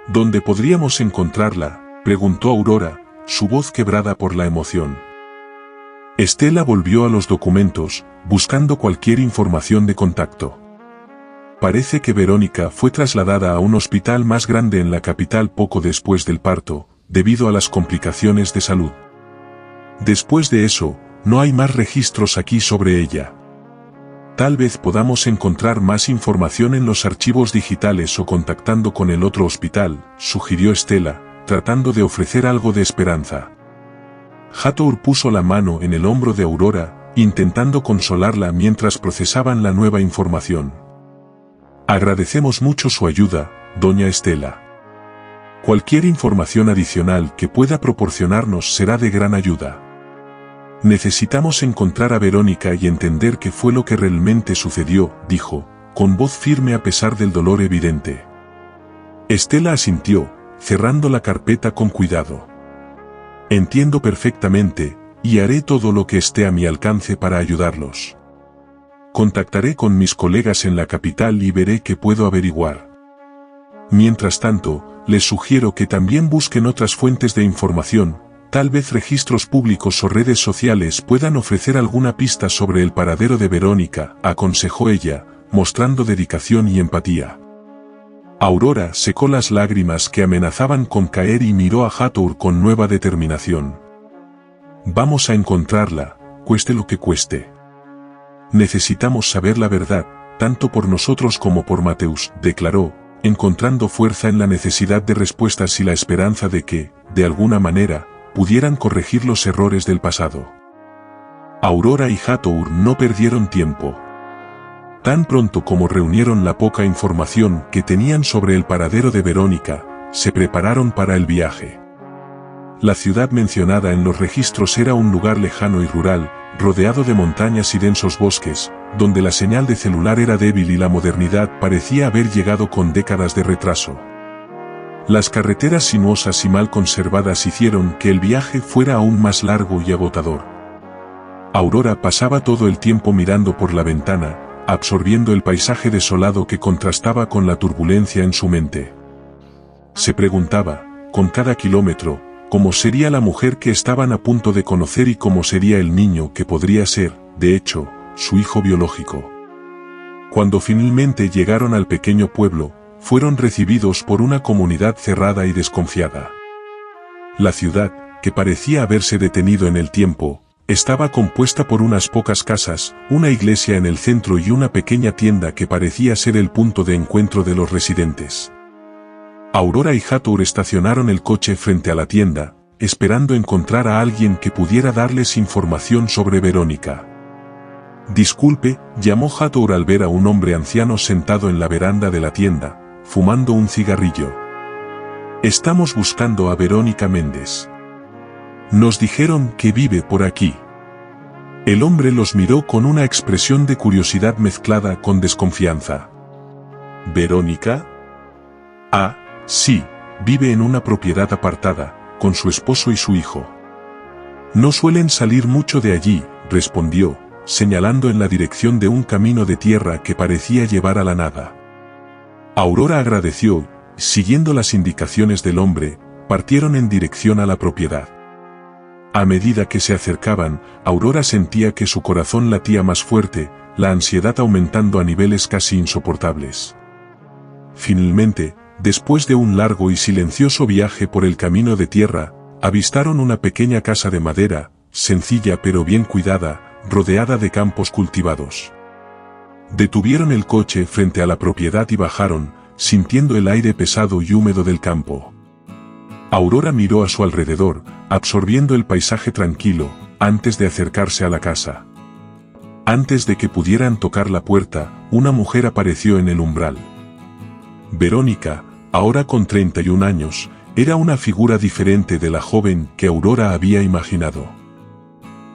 ¿Dónde podríamos encontrarla?, preguntó Aurora, su voz quebrada por la emoción. Estela volvió a los documentos, buscando cualquier información de contacto. Parece que Verónica fue trasladada a un hospital más grande en la capital poco después del parto, debido a las complicaciones de salud. Después de eso, no hay más registros aquí sobre ella. Tal vez podamos encontrar más información en los archivos digitales o contactando con el otro hospital, sugirió Estela, tratando de ofrecer algo de esperanza. Hathor puso la mano en el hombro de Aurora, intentando consolarla mientras procesaban la nueva información. Agradecemos mucho su ayuda, doña Estela. Cualquier información adicional que pueda proporcionarnos será de gran ayuda. Necesitamos encontrar a Verónica y entender qué fue lo que realmente sucedió, dijo, con voz firme a pesar del dolor evidente. Estela asintió, cerrando la carpeta con cuidado. Entiendo perfectamente, y haré todo lo que esté a mi alcance para ayudarlos. Contactaré con mis colegas en la capital y veré qué puedo averiguar. Mientras tanto, les sugiero que también busquen otras fuentes de información, tal vez registros públicos o redes sociales puedan ofrecer alguna pista sobre el paradero de Verónica, aconsejó ella, mostrando dedicación y empatía. Aurora secó las lágrimas que amenazaban con caer y miró a Hathor con nueva determinación. Vamos a encontrarla, cueste lo que cueste. Necesitamos saber la verdad, tanto por nosotros como por Mateusz, declaró, encontrando fuerza en la necesidad de respuestas y la esperanza de que, de alguna manera, pudieran corregir los errores del pasado. Aurora y Hathor no perdieron tiempo. Tan pronto como reunieron la poca información que tenían sobre el paradero de Verónica, se prepararon para el viaje. La ciudad mencionada en los registros era un lugar lejano y rural, rodeado de montañas y densos bosques, donde la señal de celular era débil y la modernidad parecía haber llegado con décadas de retraso. Las carreteras sinuosas y mal conservadas hicieron que el viaje fuera aún más largo y agotador. Aurora pasaba todo el tiempo mirando por la ventana, absorbiendo el paisaje desolado que contrastaba con la turbulencia en su mente. Se preguntaba, con cada kilómetro, cómo sería la mujer que estaban a punto de conocer y cómo sería el niño que podría ser, de hecho, su hijo biológico. Cuando finalmente llegaron al pequeño pueblo, fueron recibidos por una comunidad cerrada y desconfiada. La ciudad, que parecía haberse detenido en el tiempo, estaba compuesta por unas pocas casas, una iglesia en el centro y una pequeña tienda que parecía ser el punto de encuentro de los residentes. Aurora y Hathor estacionaron el coche frente a la tienda, esperando encontrar a alguien que pudiera darles información sobre Verónica. Disculpe, llamó Hathor al ver a un hombre anciano sentado en la veranda de la tienda, fumando un cigarrillo. Estamos buscando a Verónica Méndez. Nos dijeron que vive por aquí. El hombre los miró con una expresión de curiosidad mezclada con desconfianza. ¿Verónica? Ah, sí, vive en una propiedad apartada, con su esposo y su hijo. No suelen salir mucho de allí, respondió, señalando en la dirección de un camino de tierra que parecía llevar a la nada. Aurora agradeció, siguiendo las indicaciones del hombre, partieron en dirección a la propiedad. A medida que se acercaban, Aurora sentía que su corazón latía más fuerte, la ansiedad aumentando a niveles casi insoportables. Finalmente, después de un largo y silencioso viaje por el camino de tierra, avistaron una pequeña casa de madera, sencilla pero bien cuidada, rodeada de campos cultivados. Detuvieron el coche frente a la propiedad y bajaron, sintiendo el aire pesado y húmedo del campo. Aurora miró a su alrededor, absorbiendo el paisaje tranquilo, antes de acercarse a la casa. Antes de que pudieran tocar la puerta, una mujer apareció en el umbral. Verónica, ahora con 31 años, era una figura diferente de la joven que Aurora había imaginado.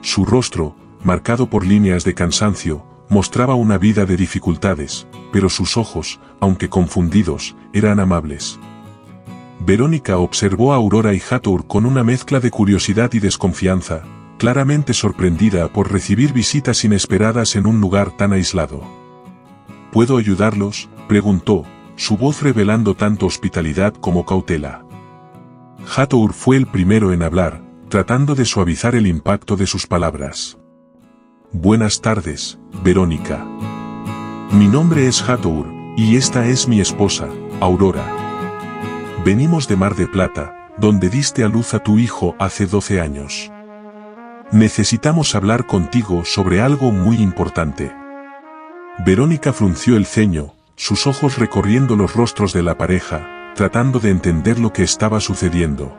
Su rostro, marcado por líneas de cansancio, mostraba una vida de dificultades, pero sus ojos, aunque confundidos, eran amables. Verónica observó a Aurora y Hathor con una mezcla de curiosidad y desconfianza, claramente sorprendida por recibir visitas inesperadas en un lugar tan aislado. ¿Puedo ayudarlos?, preguntó, su voz revelando tanto hospitalidad como cautela. Hathor fue el primero en hablar, tratando de suavizar el impacto de sus palabras. Buenas tardes, Verónica. Mi nombre es Hathor, y esta es mi esposa, Aurora. Venimos de Mar de Plata, donde diste a luz a tu hijo hace 12 años. Necesitamos hablar contigo sobre algo muy importante. Verónica frunció el ceño, sus ojos recorriendo los rostros de la pareja, tratando de entender lo que estaba sucediendo.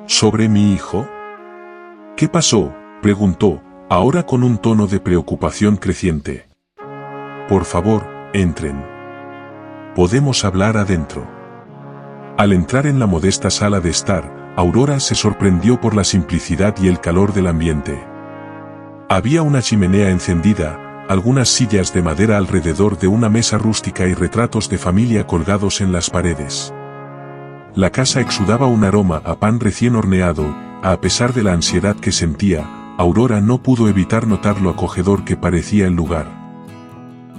¿Sobre mi hijo? ¿Qué pasó?, preguntó, ahora con un tono de preocupación creciente. Por favor, entren. Podemos hablar adentro. Al entrar en la modesta sala de estar, Aurora se sorprendió por la simplicidad y el calor del ambiente. Había una chimenea encendida, algunas sillas de madera alrededor de una mesa rústica y retratos de familia colgados en las paredes. La casa exudaba un aroma a pan recién horneado, a pesar de la ansiedad que sentía, Aurora no pudo evitar notar lo acogedor que parecía el lugar.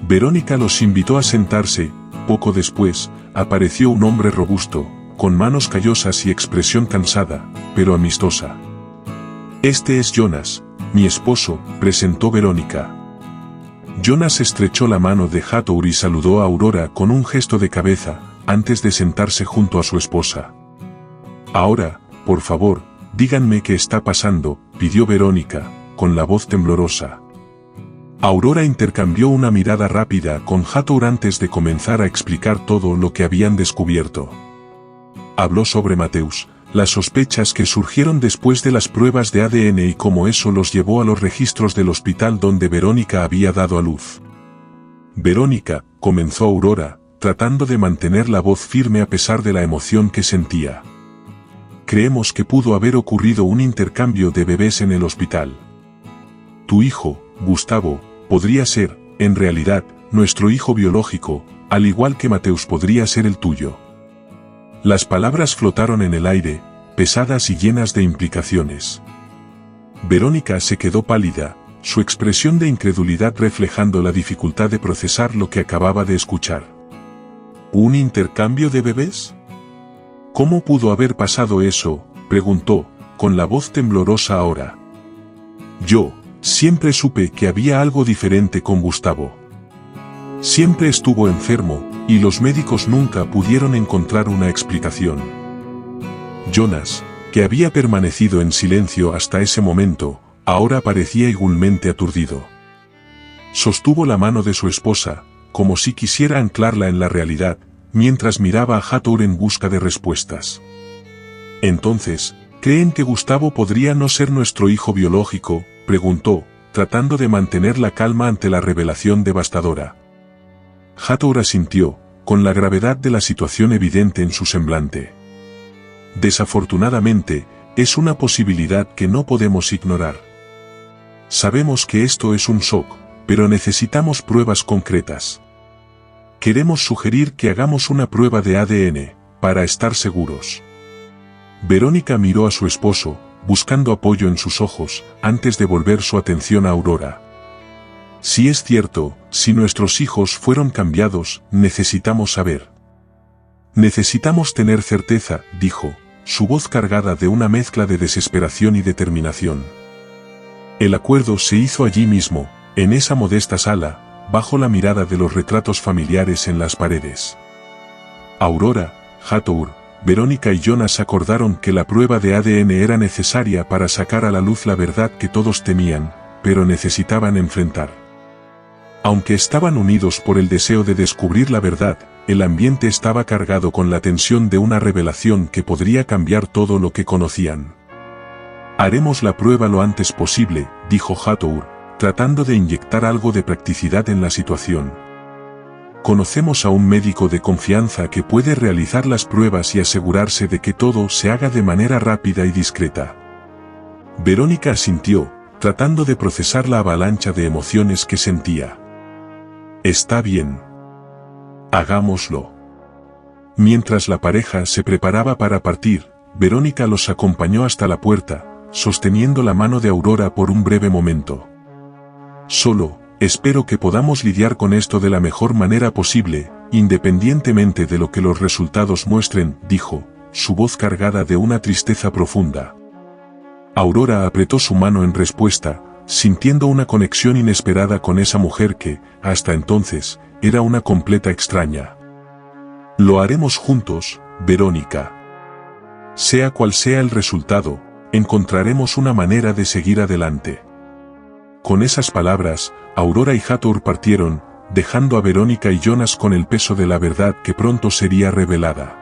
Verónica los invitó a sentarse. Poco después, apareció un hombre robusto, con manos callosas y expresión cansada, pero amistosa. Este es Jonas, mi esposo, presentó Verónica. Jonas estrechó la mano de Hathor y saludó a Aurora con un gesto de cabeza, antes de sentarse junto a su esposa. Ahora, por favor, díganme qué está pasando, pidió Verónica, con la voz temblorosa. Aurora intercambió una mirada rápida con Hathor antes de comenzar a explicar todo lo que habían descubierto. Habló sobre Mateus, las sospechas que surgieron después de las pruebas de ADN y cómo eso los llevó a los registros del hospital donde Verónica había dado a luz. Verónica, comenzó Aurora, tratando de mantener la voz firme a pesar de la emoción que sentía. Creemos que pudo haber ocurrido un intercambio de bebés en el hospital. Tu hijo, Gustavo, podría ser, en realidad, nuestro hijo biológico, al igual que Mateus podría ser el tuyo. Las palabras flotaron en el aire, pesadas y llenas de implicaciones. Verónica se quedó pálida, su expresión de incredulidad reflejando la dificultad de procesar lo que acababa de escuchar. ¿Un intercambio de bebés? ¿Cómo pudo haber pasado eso?, preguntó, con la voz temblorosa ahora. Yo siempre supe que había algo diferente con Gustavo. Siempre estuvo enfermo, y los médicos nunca pudieron encontrar una explicación. Jonas, que había permanecido en silencio hasta ese momento, ahora parecía igualmente aturdido. Sostuvo la mano de su esposa, como si quisiera anclarla en la realidad, mientras miraba a Hathor en busca de respuestas. Entonces, ¿creen que Gustavo podría no ser nuestro hijo biológico?, preguntó, tratando de mantener la calma ante la revelación devastadora. Hathor asintió, con la gravedad de la situación evidente en su semblante. Desafortunadamente, es una posibilidad que no podemos ignorar. Sabemos que esto es un shock, pero necesitamos pruebas concretas. Queremos sugerir que hagamos una prueba de ADN, para estar seguros. Verónica miró a su esposo, buscando apoyo en sus ojos, antes de volver su atención a Aurora. Si es cierto, si nuestros hijos fueron cambiados, necesitamos saber. Necesitamos tener certeza, dijo, su voz cargada de una mezcla de desesperación y determinación. El acuerdo se hizo allí mismo, en esa modesta sala, bajo la mirada de los retratos familiares en las paredes. Aurora, Hathor, Verónica y Jonas acordaron que la prueba de ADN era necesaria para sacar a la luz la verdad que todos temían, pero necesitaban enfrentar. Aunque estaban unidos por el deseo de descubrir la verdad, el ambiente estaba cargado con la tensión de una revelación que podría cambiar todo lo que conocían. Haremos la prueba lo antes posible, dijo Hathor, tratando de inyectar algo de practicidad en la situación. Conocemos a un médico de confianza que puede realizar las pruebas y asegurarse de que todo se haga de manera rápida y discreta. Verónica asintió, tratando de procesar la avalancha de emociones que sentía. Está bien. Hagámoslo. Mientras la pareja se preparaba para partir, Verónica los acompañó hasta la puerta, sosteniendo la mano de Aurora por un breve momento. Solo, espero que podamos lidiar con esto de la mejor manera posible, independientemente de lo que los resultados muestren, dijo, su voz cargada de una tristeza profunda. Aurora apretó su mano en respuesta, sintiendo una conexión inesperada con esa mujer que, hasta entonces, era una completa extraña. Lo haremos juntos, Verónica. Sea cual sea el resultado, encontraremos una manera de seguir adelante. Con esas palabras, Aurora y Hathor partieron, dejando a Verónica y Jonas con el peso de la verdad que pronto sería revelada.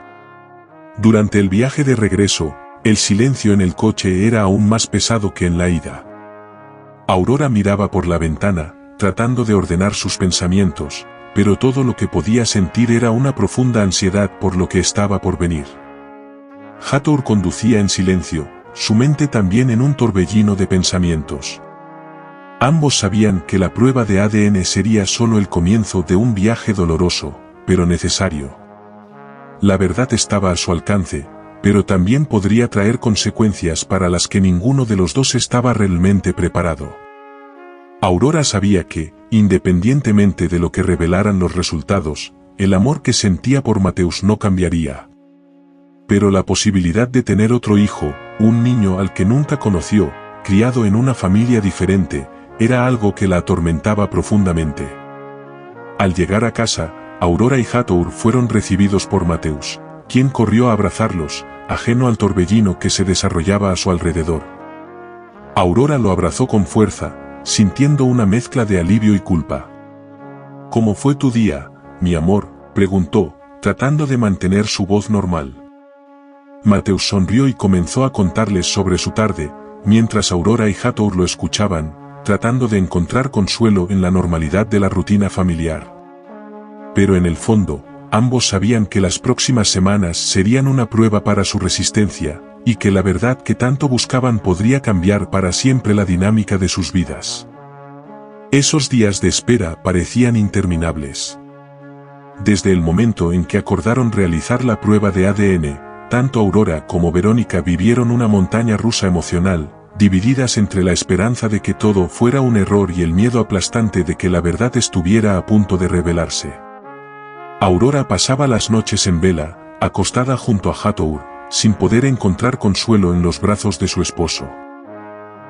Durante el viaje de regreso, el silencio en el coche era aún más pesado que en la ida. Aurora miraba por la ventana, tratando de ordenar sus pensamientos, pero todo lo que podía sentir era una profunda ansiedad por lo que estaba por venir. Hathor conducía en silencio, su mente también en un torbellino de pensamientos. Ambos sabían que la prueba de ADN sería solo el comienzo de un viaje doloroso, pero necesario. La verdad estaba a su alcance, pero también podría traer consecuencias para las que ninguno de los dos estaba realmente preparado. Aurora sabía que, independientemente de lo que revelaran los resultados, el amor que sentía por Mateusz no cambiaría. Pero la posibilidad de tener otro hijo, un niño al que nunca conoció, criado en una familia diferente, era algo que la atormentaba profundamente. Al llegar a casa, Aurora y Hathor fueron recibidos por Mateusz, quien corrió a abrazarlos, ajeno al torbellino que se desarrollaba a su alrededor. Aurora lo abrazó con fuerza, sintiendo una mezcla de alivio y culpa. ¿Cómo fue tu día, mi amor?, preguntó, tratando de mantener su voz normal. Mateusz sonrió y comenzó a contarles sobre su tarde, mientras Aurora y Hathor lo escuchaban, tratando de encontrar consuelo en la normalidad de la rutina familiar. Pero en el fondo, ambos sabían que las próximas semanas serían una prueba para su resistencia, y que la verdad que tanto buscaban podría cambiar para siempre la dinámica de sus vidas. Esos días de espera parecían interminables. Desde el momento en que acordaron realizar la prueba de ADN, tanto Aurora como Verónica vivieron una montaña rusa emocional, divididas entre la esperanza de que todo fuera un error y el miedo aplastante de que la verdad estuviera a punto de revelarse. Aurora pasaba las noches en vela, acostada junto a Hathor, sin poder encontrar consuelo en los brazos de su esposo.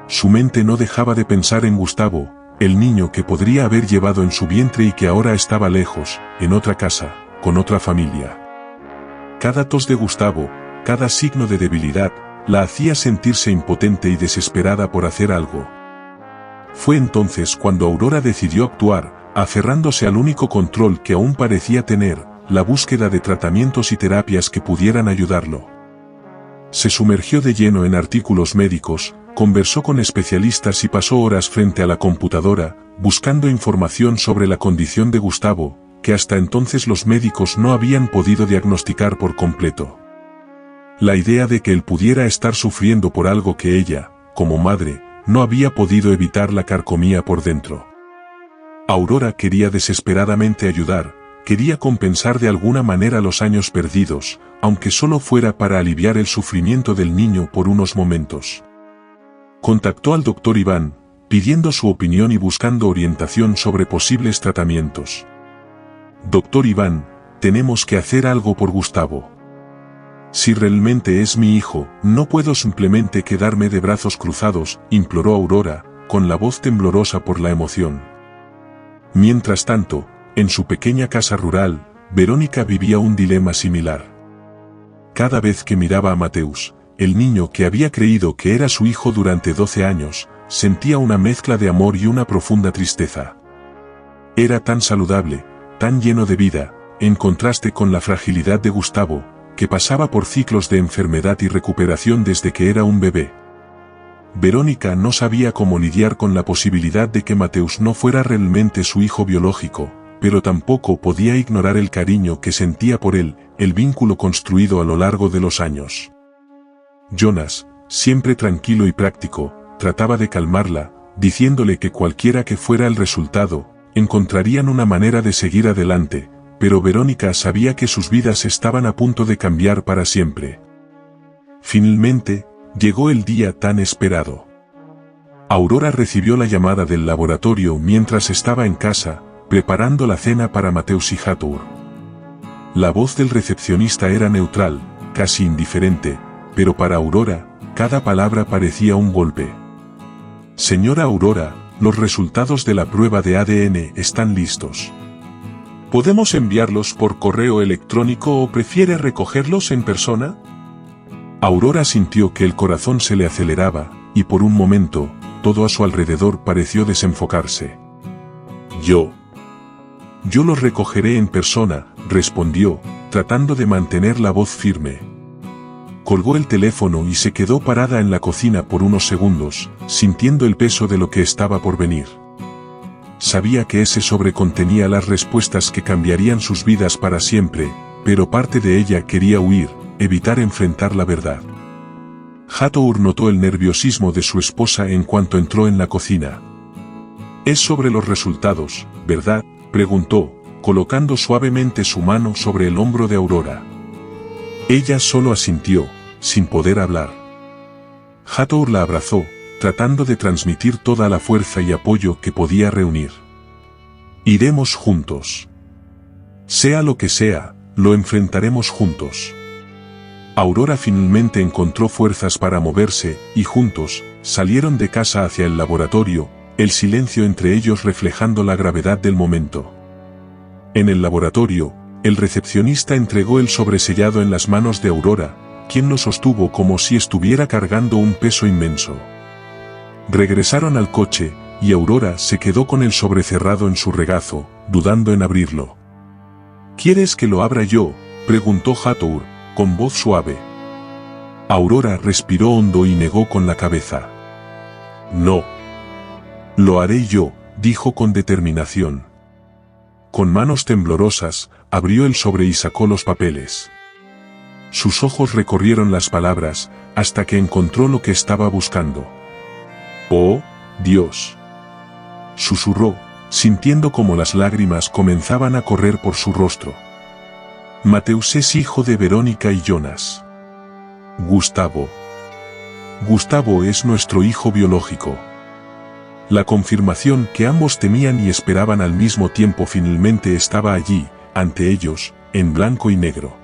Su mente no dejaba de pensar en Gustavo, el niño que podría haber llevado en su vientre y que ahora estaba lejos, en otra casa, con otra familia. Cada tos de Gustavo, cada signo de debilidad, la hacía sentirse impotente y desesperada por hacer algo. Fue entonces cuando Aurora decidió actuar, aferrándose al único control que aún parecía tener, la búsqueda de tratamientos y terapias que pudieran ayudarlo. Se sumergió de lleno en artículos médicos, conversó con especialistas y pasó horas frente a la computadora, buscando información sobre la condición de Gustavo, que hasta entonces los médicos no habían podido diagnosticar por completo. La idea de que él pudiera estar sufriendo por algo que ella, como madre, no había podido evitar la carcomía por dentro. Aurora quería desesperadamente ayudar, quería compensar de alguna manera los años perdidos, aunque solo fuera para aliviar el sufrimiento del niño por unos momentos. Contactó al doctor Iván, pidiendo su opinión y buscando orientación sobre posibles tratamientos. Doctor Iván, tenemos que hacer algo por Gustavo. Si realmente es mi hijo, no puedo simplemente quedarme de brazos cruzados, imploró Aurora, con la voz temblorosa por la emoción. Mientras tanto, en su pequeña casa rural, Verónica vivía un dilema similar. Cada vez que miraba a Mateusz, el niño que había creído que era su hijo durante 12 años, sentía una mezcla de amor y una profunda tristeza. Era tan saludable, tan lleno de vida, en contraste con la fragilidad de Gustavo, que pasaba por ciclos de enfermedad y recuperación desde que era un bebé. Verónica no sabía cómo lidiar con la posibilidad de que Mateus no fuera realmente su hijo biológico, pero tampoco podía ignorar el cariño que sentía por él, el vínculo construido a lo largo de los años. Jonas, siempre tranquilo y práctico, trataba de calmarla, diciéndole que cualquiera que fuera el resultado, encontrarían una manera de seguir adelante, pero Verónica sabía que sus vidas estaban a punto de cambiar para siempre. Finalmente, llegó el día tan esperado. Aurora recibió la llamada del laboratorio mientras estaba en casa, preparando la cena para Mateus y Hathor. La voz del recepcionista era neutral, casi indiferente, pero para Aurora, cada palabra parecía un golpe. Señora Aurora, los resultados de la prueba de ADN están listos. ¿Podemos enviarlos por correo electrónico o prefiere recogerlos en persona? Aurora sintió que el corazón se le aceleraba, y por un momento, todo a su alrededor pareció desenfocarse. Yo los recogeré en persona, respondió, tratando de mantener la voz firme. Colgó el teléfono y se quedó parada en la cocina por unos segundos, sintiendo el peso de lo que estaba por venir. Sabía que ese sobre contenía las respuestas que cambiarían sus vidas para siempre, pero parte de ella quería huir, evitar enfrentar la verdad. Hathor notó el nerviosismo de su esposa en cuanto entró en la cocina. «Es sobre los resultados, ¿verdad?», preguntó, colocando suavemente su mano sobre el hombro de Aurora. Ella solo asintió, sin poder hablar. Hathor la abrazó, tratando de transmitir toda la fuerza y apoyo que podía reunir. «Iremos juntos. Sea lo que sea, lo enfrentaremos juntos». Aurora finalmente encontró fuerzas para moverse, y juntos, salieron de casa hacia el laboratorio, el silencio entre ellos reflejando la gravedad del momento. En el laboratorio, el recepcionista entregó el sobresellado en las manos de Aurora, quien lo sostuvo como si estuviera cargando un peso inmenso. Regresaron al coche, y Aurora se quedó con el sobre cerrado en su regazo, dudando en abrirlo. «¿Quieres que lo abra yo?», preguntó Hathor, con voz suave. Aurora respiró hondo y negó con la cabeza. «No. Lo haré yo», dijo con determinación. Con manos temblorosas, abrió el sobre y sacó los papeles. Sus ojos recorrieron las palabras, hasta que encontró lo que estaba buscando. «Oh, Dios», susurró, sintiendo como las lágrimas comenzaban a correr por su rostro. «Mateus es hijo de Verónica y Jonas. Gustavo es nuestro hijo biológico». La confirmación que ambos temían y esperaban al mismo tiempo finalmente estaba allí, ante ellos, en blanco y negro.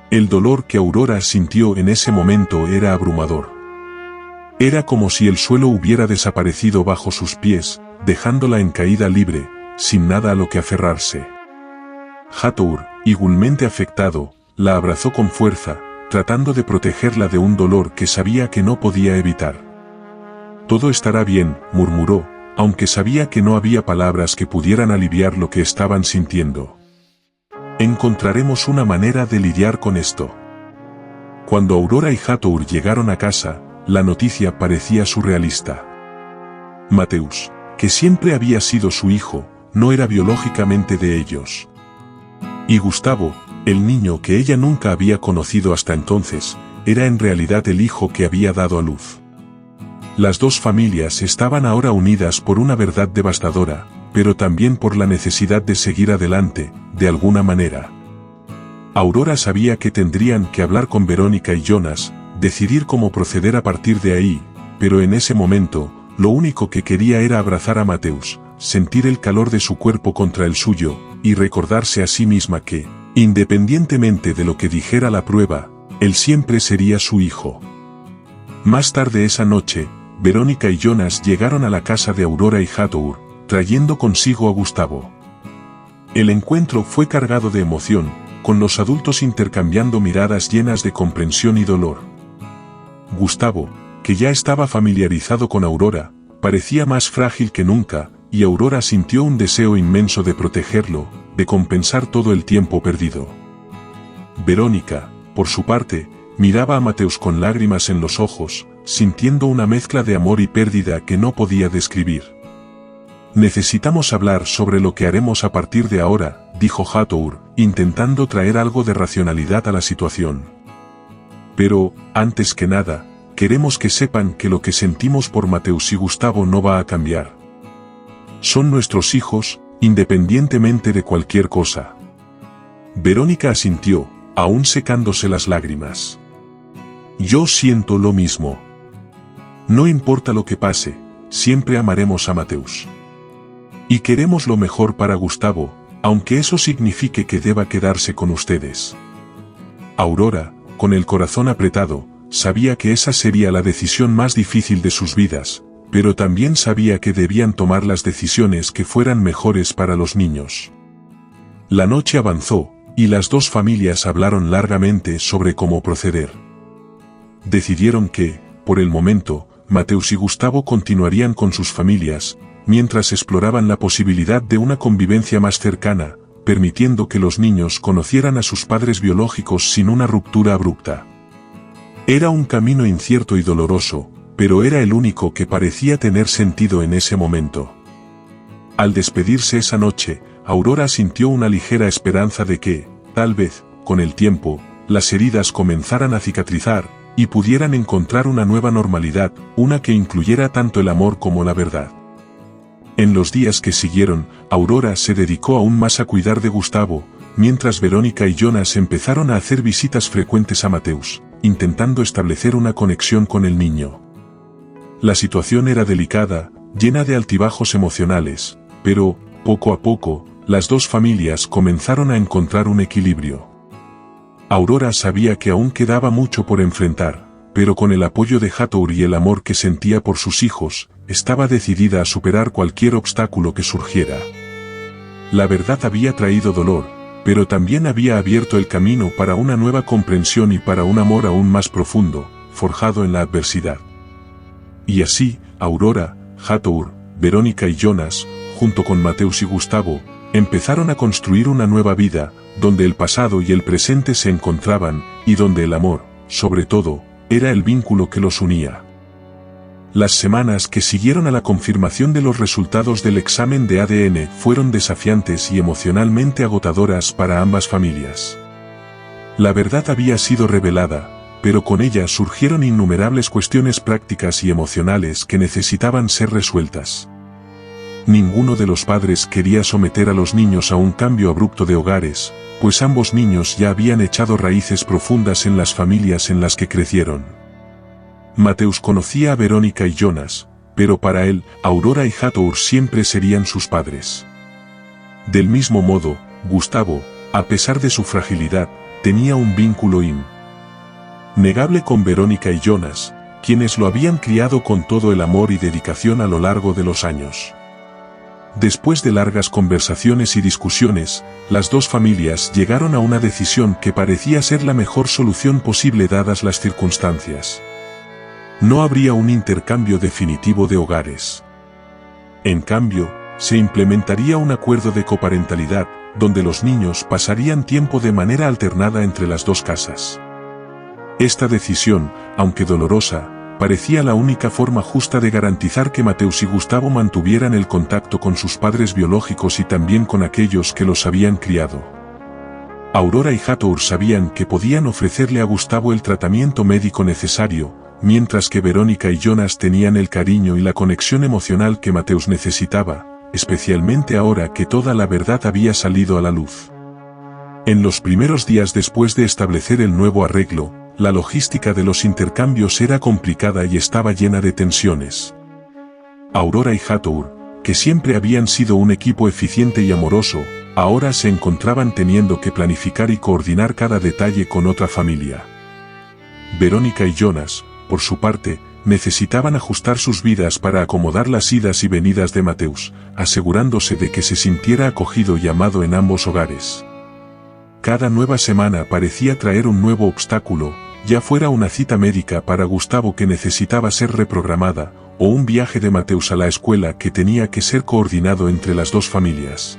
El dolor que Aurora sintió en ese momento era abrumador. Era como si el suelo hubiera desaparecido bajo sus pies, dejándola en caída libre, sin nada a lo que aferrarse. Hathor, igualmente afectado, la abrazó con fuerza, tratando de protegerla de un dolor que sabía que no podía evitar. «Todo estará bien», murmuró, aunque sabía que no había palabras que pudieran aliviar lo que estaban sintiendo. «Encontraremos una manera de lidiar con esto». Cuando Aurora y Hathor llegaron a casa, la noticia parecía surrealista. Mateus, que siempre había sido su hijo, no era biológicamente de ellos. Y Gustavo, el niño que ella nunca había conocido hasta entonces, era en realidad el hijo que había dado a luz. Las dos familias estaban ahora unidas por una verdad devastadora, pero también por la necesidad de seguir adelante, de alguna manera. Aurora sabía que tendrían que hablar con Verónica y Jonas, decidir cómo proceder a partir de ahí, pero en ese momento, lo único que quería era abrazar a Mateus, sentir el calor de su cuerpo contra el suyo, y recordarse a sí misma que, independientemente de lo que dijera la prueba, él siempre sería su hijo. Más tarde esa noche, Verónica y Jonas llegaron a la casa de Aurora y Hathor, trayendo consigo a Gustavo. El encuentro fue cargado de emoción, con los adultos intercambiando miradas llenas de comprensión y dolor. Gustavo, que ya estaba familiarizado con Aurora, parecía más frágil que nunca, y Aurora sintió un deseo inmenso de protegerlo, de compensar todo el tiempo perdido. Verónica, por su parte, miraba a Mateus con lágrimas en los ojos, sintiendo una mezcla de amor y pérdida que no podía describir. «Necesitamos hablar sobre lo que haremos a partir de ahora», dijo Hatour, intentando traer algo de racionalidad a la situación. «Pero, antes que nada, queremos que sepan que lo que sentimos por Mateus y Gustavo no va a cambiar. Son nuestros hijos, independientemente de cualquier cosa». Verónica asintió, aún secándose las lágrimas. «Yo siento lo mismo. No importa lo que pase, siempre amaremos a Mateus. Y queremos lo mejor para Gustavo, aunque eso signifique que deba quedarse con ustedes». Aurora, con el corazón apretado, sabía que esa sería la decisión más difícil de sus vidas, pero también sabía que debían tomar las decisiones que fueran mejores para los niños. La noche avanzó, y las dos familias hablaron largamente sobre cómo proceder. Decidieron que, por el momento, Mateus y Gustavo continuarían con sus familias, mientras exploraban la posibilidad de una convivencia más cercana, permitiendo que los niños conocieran a sus padres biológicos sin una ruptura abrupta. Era un camino incierto y doloroso, pero era el único que parecía tener sentido en ese momento. Al despedirse esa noche, Aurora sintió una ligera esperanza de que, tal vez, con el tiempo, las heridas comenzaran a cicatrizar, y pudieran encontrar una nueva normalidad, una que incluyera tanto el amor como la verdad. En los días que siguieron, Aurora se dedicó aún más a cuidar de Gustavo, mientras Verónica y Jonas empezaron a hacer visitas frecuentes a Mateus, intentando establecer una conexión con el niño. La situación era delicada, llena de altibajos emocionales, pero, poco a poco, las dos familias comenzaron a encontrar un equilibrio. Aurora sabía que aún quedaba mucho por enfrentar, pero con el apoyo de Hatour y el amor que sentía por sus hijos, estaba decidida a superar cualquier obstáculo que surgiera. La verdad había traído dolor, pero también había abierto el camino para una nueva comprensión y para un amor aún más profundo, forjado en la adversidad. Y así, Aurora, Hatour, Verónica y Jonas, junto con Mateus y Gustavo, empezaron a construir una nueva vida, donde el pasado y el presente se encontraban, y donde el amor, sobre todo, era el vínculo que los unía. Las semanas que siguieron a la confirmación de los resultados del examen de ADN fueron desafiantes y emocionalmente agotadoras para ambas familias. La verdad había sido revelada, pero con ella surgieron innumerables cuestiones prácticas y emocionales que necesitaban ser resueltas. Ninguno de los padres quería someter a los niños a un cambio abrupto de hogares, pues ambos niños ya habían echado raíces profundas en las familias en las que crecieron. Mateus conocía a Verónica y Jonas, pero para él, Aurora y Hatour siempre serían sus padres. Del mismo modo, Gustavo, a pesar de su fragilidad, tenía un vínculo innegable con Verónica y Jonas, quienes lo habían criado con todo el amor y dedicación a lo largo de los años. Después de largas conversaciones y discusiones, las dos familias llegaron a una decisión que parecía ser la mejor solución posible dadas las circunstancias. No habría un intercambio definitivo de hogares. En cambio, se implementaría un acuerdo de coparentalidad, donde los niños pasarían tiempo de manera alternada entre las dos casas. Esta decisión, aunque dolorosa, parecía la única forma justa de garantizar que Mateus y Gustavo mantuvieran el contacto con sus padres biológicos y también con aquellos que los habían criado. Aurora y Hatour sabían que podían ofrecerle a Gustavo el tratamiento médico necesario, mientras que Verónica y Jonas tenían el cariño y la conexión emocional que Mateus necesitaba, especialmente ahora que toda la verdad había salido a la luz. En los primeros días después de establecer el nuevo arreglo, la logística de los intercambios era complicada y estaba llena de tensiones. Aurora y Hatour, que siempre habían sido un equipo eficiente y amoroso, ahora se encontraban teniendo que planificar y coordinar cada detalle con otra familia. Verónica y Jonas, por su parte, necesitaban ajustar sus vidas para acomodar las idas y venidas de Mateus, asegurándose de que se sintiera acogido y amado en ambos hogares. Cada nueva semana parecía traer un nuevo obstáculo, ya fuera una cita médica para Gustavo que necesitaba ser reprogramada, o un viaje de Mateus a la escuela que tenía que ser coordinado entre las dos familias.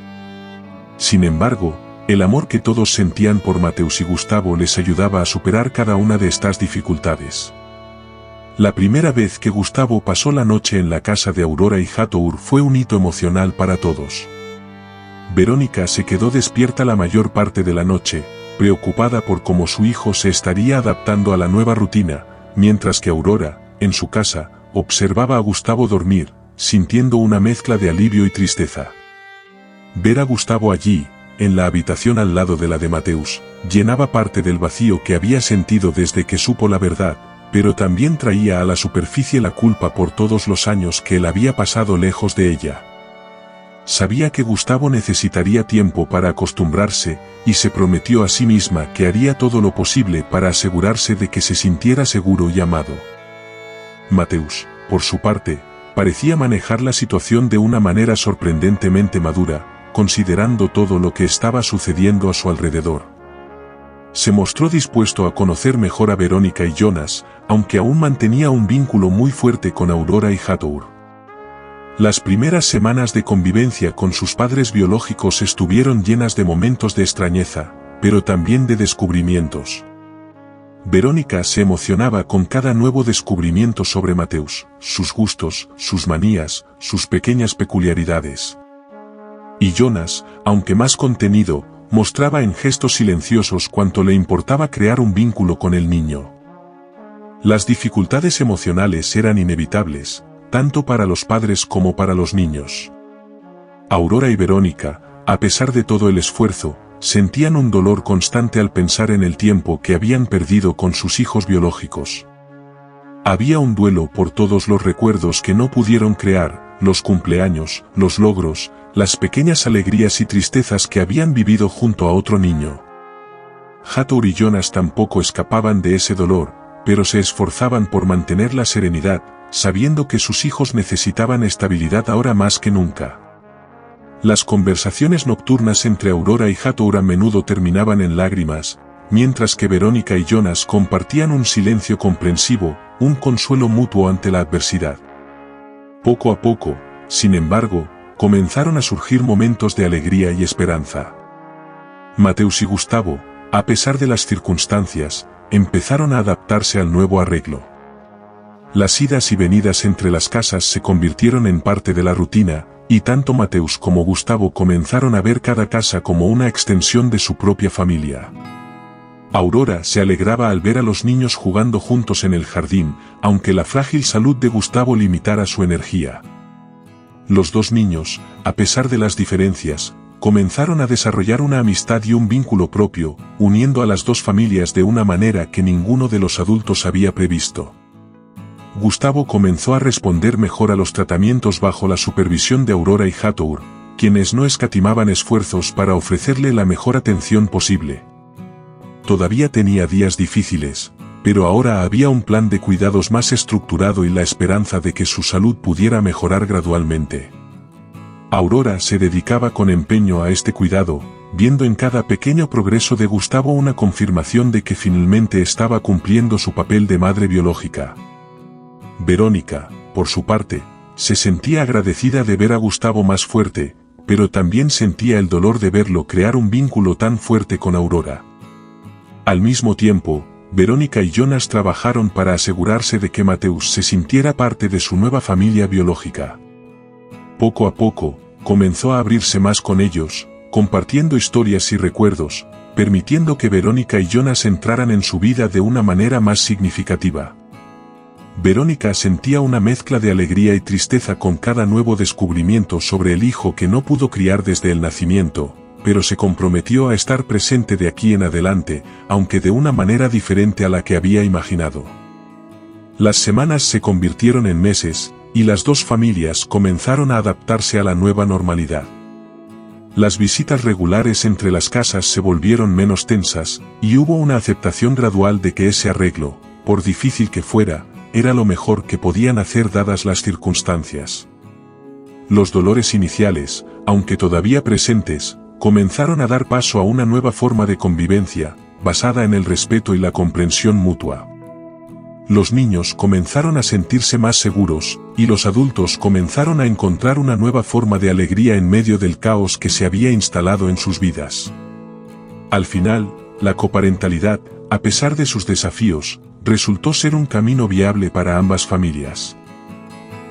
Sin embargo, el amor que todos sentían por Mateus y Gustavo les ayudaba a superar cada una de estas dificultades. La primera vez que Gustavo pasó la noche en la casa de Aurora y Hatour fue un hito emocional para todos. Verónica se quedó despierta la mayor parte de la noche, preocupada por cómo su hijo se estaría adaptando a la nueva rutina, mientras que Aurora, en su casa, observaba a Gustavo dormir, sintiendo una mezcla de alivio y tristeza. Ver a Gustavo allí, en la habitación al lado de la de Mateus, llenaba parte del vacío que había sentido desde que supo la verdad, pero también traía a la superficie la culpa por todos los años que él había pasado lejos de ella. Sabía que Gustavo necesitaría tiempo para acostumbrarse, y se prometió a sí misma que haría todo lo posible para asegurarse de que se sintiera seguro y amado. Mateus, por su parte, parecía manejar la situación de una manera sorprendentemente madura, considerando todo lo que estaba sucediendo a su alrededor. Se mostró dispuesto a conocer mejor a Verónica y Jonas, aunque aún mantenía un vínculo muy fuerte con Aurora y Hatour. Las primeras semanas de convivencia con sus padres biológicos estuvieron llenas de momentos de extrañeza, pero también de descubrimientos. Verónica se emocionaba con cada nuevo descubrimiento sobre Mateus, sus gustos, sus manías, sus pequeñas peculiaridades. Y Jonas, aunque más contenido, mostraba en gestos silenciosos cuánto le importaba crear un vínculo con el niño. Las dificultades emocionales eran inevitables, tanto para los padres como para los niños. Aurora y Verónica, a pesar de todo el esfuerzo, sentían un dolor constante al pensar en el tiempo que habían perdido con sus hijos biológicos. Había un duelo por todos los recuerdos que no pudieron crear, los cumpleaños, los logros, las pequeñas alegrías y tristezas que habían vivido junto a otro niño. Hatour y Jonas tampoco escapaban de ese dolor, pero se esforzaban por mantener la serenidad, sabiendo que sus hijos necesitaban estabilidad ahora más que nunca. Las conversaciones nocturnas entre Aurora y Hatour a menudo terminaban en lágrimas, mientras que Verónica y Jonas compartían un silencio comprensivo, un consuelo mutuo ante la adversidad. Poco a poco, sin embargo, comenzaron a surgir momentos de alegría y esperanza. Mateus y Gustavo, a pesar de las circunstancias, empezaron a adaptarse al nuevo arreglo. Las idas y venidas entre las casas se convirtieron en parte de la rutina, y tanto Mateus como Gustavo comenzaron a ver cada casa como una extensión de su propia familia. Aurora se alegraba al ver a los niños jugando juntos en el jardín, aunque la frágil salud de Gustavo limitara su energía. Los dos niños, a pesar de las diferencias, comenzaron a desarrollar una amistad y un vínculo propio, uniendo a las dos familias de una manera que ninguno de los adultos había previsto. Gustavo comenzó a responder mejor a los tratamientos bajo la supervisión de Aurora y Hatour, quienes no escatimaban esfuerzos para ofrecerle la mejor atención posible. Todavía tenía días difíciles, pero ahora había un plan de cuidados más estructurado y la esperanza de que su salud pudiera mejorar gradualmente. Aurora se dedicaba con empeño a este cuidado, viendo en cada pequeño progreso de Gustavo una confirmación de que finalmente estaba cumpliendo su papel de madre biológica. Verónica, por su parte, se sentía agradecida de ver a Gustavo más fuerte, pero también sentía el dolor de verlo crear un vínculo tan fuerte con Aurora. Al mismo tiempo, Verónica y Jonas trabajaron para asegurarse de que Mateus se sintiera parte de su nueva familia biológica. Poco a poco, comenzó a abrirse más con ellos, compartiendo historias y recuerdos, permitiendo que Verónica y Jonas entraran en su vida de una manera más significativa. Verónica sentía una mezcla de alegría y tristeza con cada nuevo descubrimiento sobre el hijo que no pudo criar desde el nacimiento, pero se comprometió a estar presente de aquí en adelante, aunque de una manera diferente a la que había imaginado. Las semanas se convirtieron en meses, y las dos familias comenzaron a adaptarse a la nueva normalidad. Las visitas regulares entre las casas se volvieron menos tensas, y hubo una aceptación gradual de que ese arreglo, por difícil que fuera, era lo mejor que podían hacer dadas las circunstancias. Los dolores iniciales, aunque todavía presentes, comenzaron a dar paso a una nueva forma de convivencia, basada en el respeto y la comprensión mutua. Los niños comenzaron a sentirse más seguros, y los adultos comenzaron a encontrar una nueva forma de alegría en medio del caos que se había instalado en sus vidas. Al final, la coparentalidad, a pesar de sus desafíos, resultó ser un camino viable para ambas familias.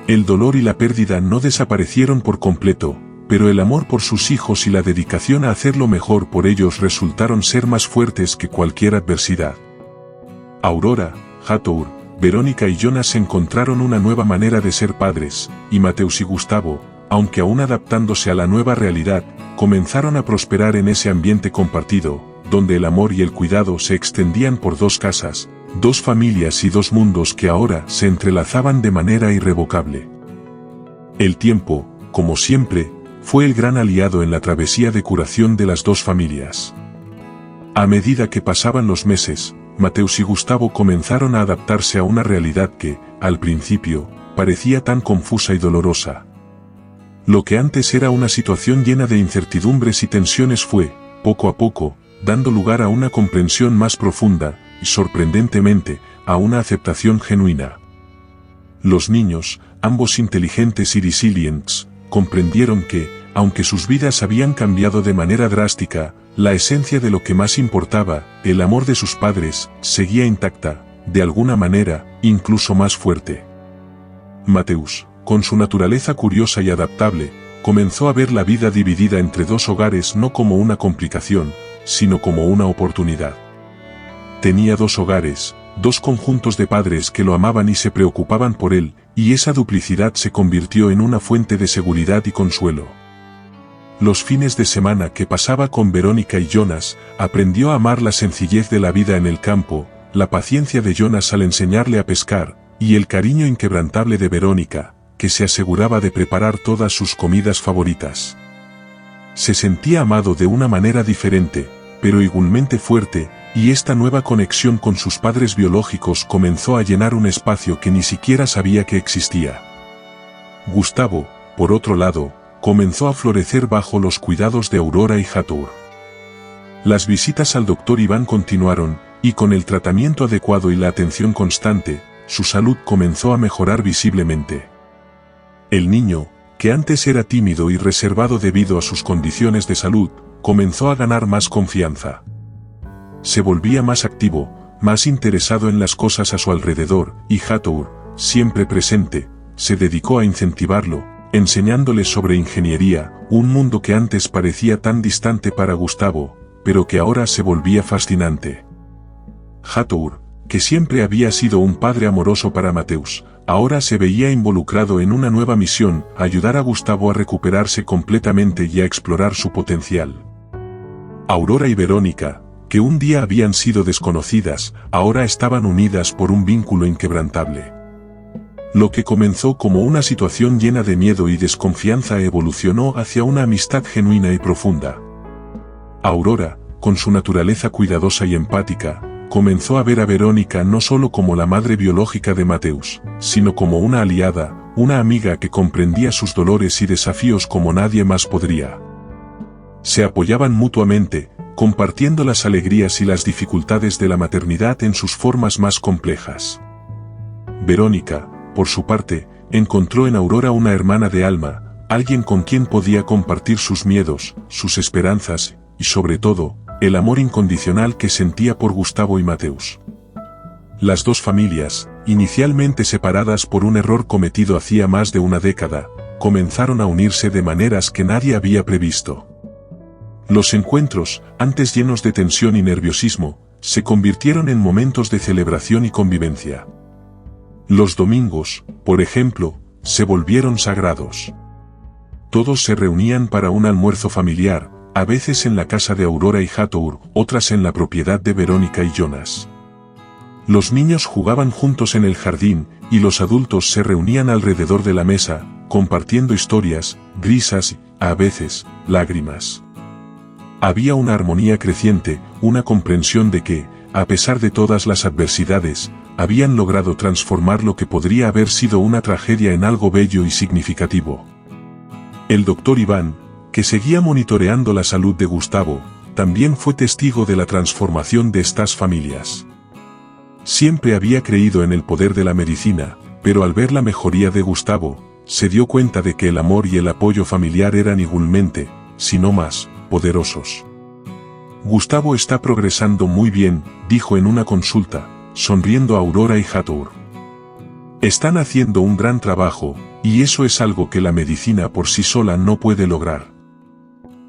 El dolor y la pérdida no desaparecieron por completo, pero el amor por sus hijos y la dedicación a hacer lo mejor por ellos resultaron ser más fuertes que cualquier adversidad. Aurora, Hathor, Verónica y Jonas encontraron una nueva manera de ser padres, y Mateus y Gustavo, aunque aún adaptándose a la nueva realidad, comenzaron a prosperar en ese ambiente compartido, donde el amor y el cuidado se extendían por dos casas, dos familias y dos mundos que ahora se entrelazaban de manera irrevocable. El tiempo, como siempre, fue el gran aliado en la travesía de curación de las dos familias. A medida que pasaban los meses, Mateus y Gustavo comenzaron a adaptarse a una realidad que, al principio, parecía tan confusa y dolorosa. Lo que antes era una situación llena de incertidumbres y tensiones fue, poco a poco, dando lugar a una comprensión más profunda, y sorprendentemente, a una aceptación genuina. Los niños, ambos inteligentes y resilientes, comprendieron que, aunque sus vidas habían cambiado de manera drástica, la esencia de lo que más importaba, el amor de sus padres, seguía intacta, de alguna manera, incluso más fuerte. Mateus, con su naturaleza curiosa y adaptable, comenzó a ver la vida dividida entre dos hogares no como una complicación, sino como una oportunidad. Tenía dos hogares, dos conjuntos de padres que lo amaban y se preocupaban por él, y esa duplicidad se convirtió en una fuente de seguridad y consuelo. Los fines de semana que pasaba con Verónica y Jonas, aprendió a amar la sencillez de la vida en el campo, la paciencia de Jonas al enseñarle a pescar, y el cariño inquebrantable de Verónica, que se aseguraba de preparar todas sus comidas favoritas. Se sentía amado de una manera diferente, pero igualmente fuerte, y esta nueva conexión con sus padres biológicos comenzó a llenar un espacio que ni siquiera sabía que existía. Gustavo, por otro lado, comenzó a florecer bajo los cuidados de Aurora y Hathor. Las visitas al doctor Iván continuaron, y con el tratamiento adecuado y la atención constante, su salud comenzó a mejorar visiblemente. El niño, que antes era tímido y reservado debido a sus condiciones de salud, comenzó a ganar más confianza. Se volvía más activo, más interesado en las cosas a su alrededor, y Hathor, siempre presente, se dedicó a incentivarlo, enseñándole sobre ingeniería, un mundo que antes parecía tan distante para Gustavo, pero que ahora se volvía fascinante. Hathor, que siempre había sido un padre amoroso para Mateus, ahora se veía involucrado en una nueva misión, ayudar a Gustavo a recuperarse completamente y a explorar su potencial. Aurora y Verónica, que un día habían sido desconocidas, ahora estaban unidas por un vínculo inquebrantable. Lo que comenzó como una situación llena de miedo y desconfianza evolucionó hacia una amistad genuina y profunda. Aurora, con su naturaleza cuidadosa y empática, comenzó a ver a Verónica no solo como la madre biológica de Mateus, sino como una aliada, una amiga que comprendía sus dolores y desafíos como nadie más podría. Se apoyaban mutuamente, compartiendo las alegrías y las dificultades de la maternidad en sus formas más complejas. Verónica, por su parte, encontró en Aurora una hermana de alma, alguien con quien podía compartir sus miedos, sus esperanzas, y sobre todo, el amor incondicional que sentía por Gustavo y Mateus. Las dos familias, inicialmente separadas por un error cometido hacía más de una década, comenzaron a unirse de maneras que nadie había previsto. Los encuentros, antes llenos de tensión y nerviosismo, se convirtieron en momentos de celebración y convivencia. Los domingos, por ejemplo, se volvieron sagrados. Todos se reunían para un almuerzo familiar, a veces en la casa de Aurora y Hathor, otras en la propiedad de Verónica y Jonas. Los niños jugaban juntos en el jardín, y los adultos se reunían alrededor de la mesa, compartiendo historias, risas y, a veces, lágrimas. Había una armonía creciente, una comprensión de que, a pesar de todas las adversidades, habían logrado transformar lo que podría haber sido una tragedia en algo bello y significativo. El doctor Iván, que seguía monitoreando la salud de Gustavo, también fue testigo de la transformación de estas familias. Siempre había creído en el poder de la medicina, pero al ver la mejoría de Gustavo, se dio cuenta de que el amor y el apoyo familiar eran igualmente, si no más, poderosos. Gustavo está progresando muy bien, dijo en una consulta, sonriendo a Aurora y Hatour. Están haciendo un gran trabajo, y eso es algo que la medicina por sí sola no puede lograr.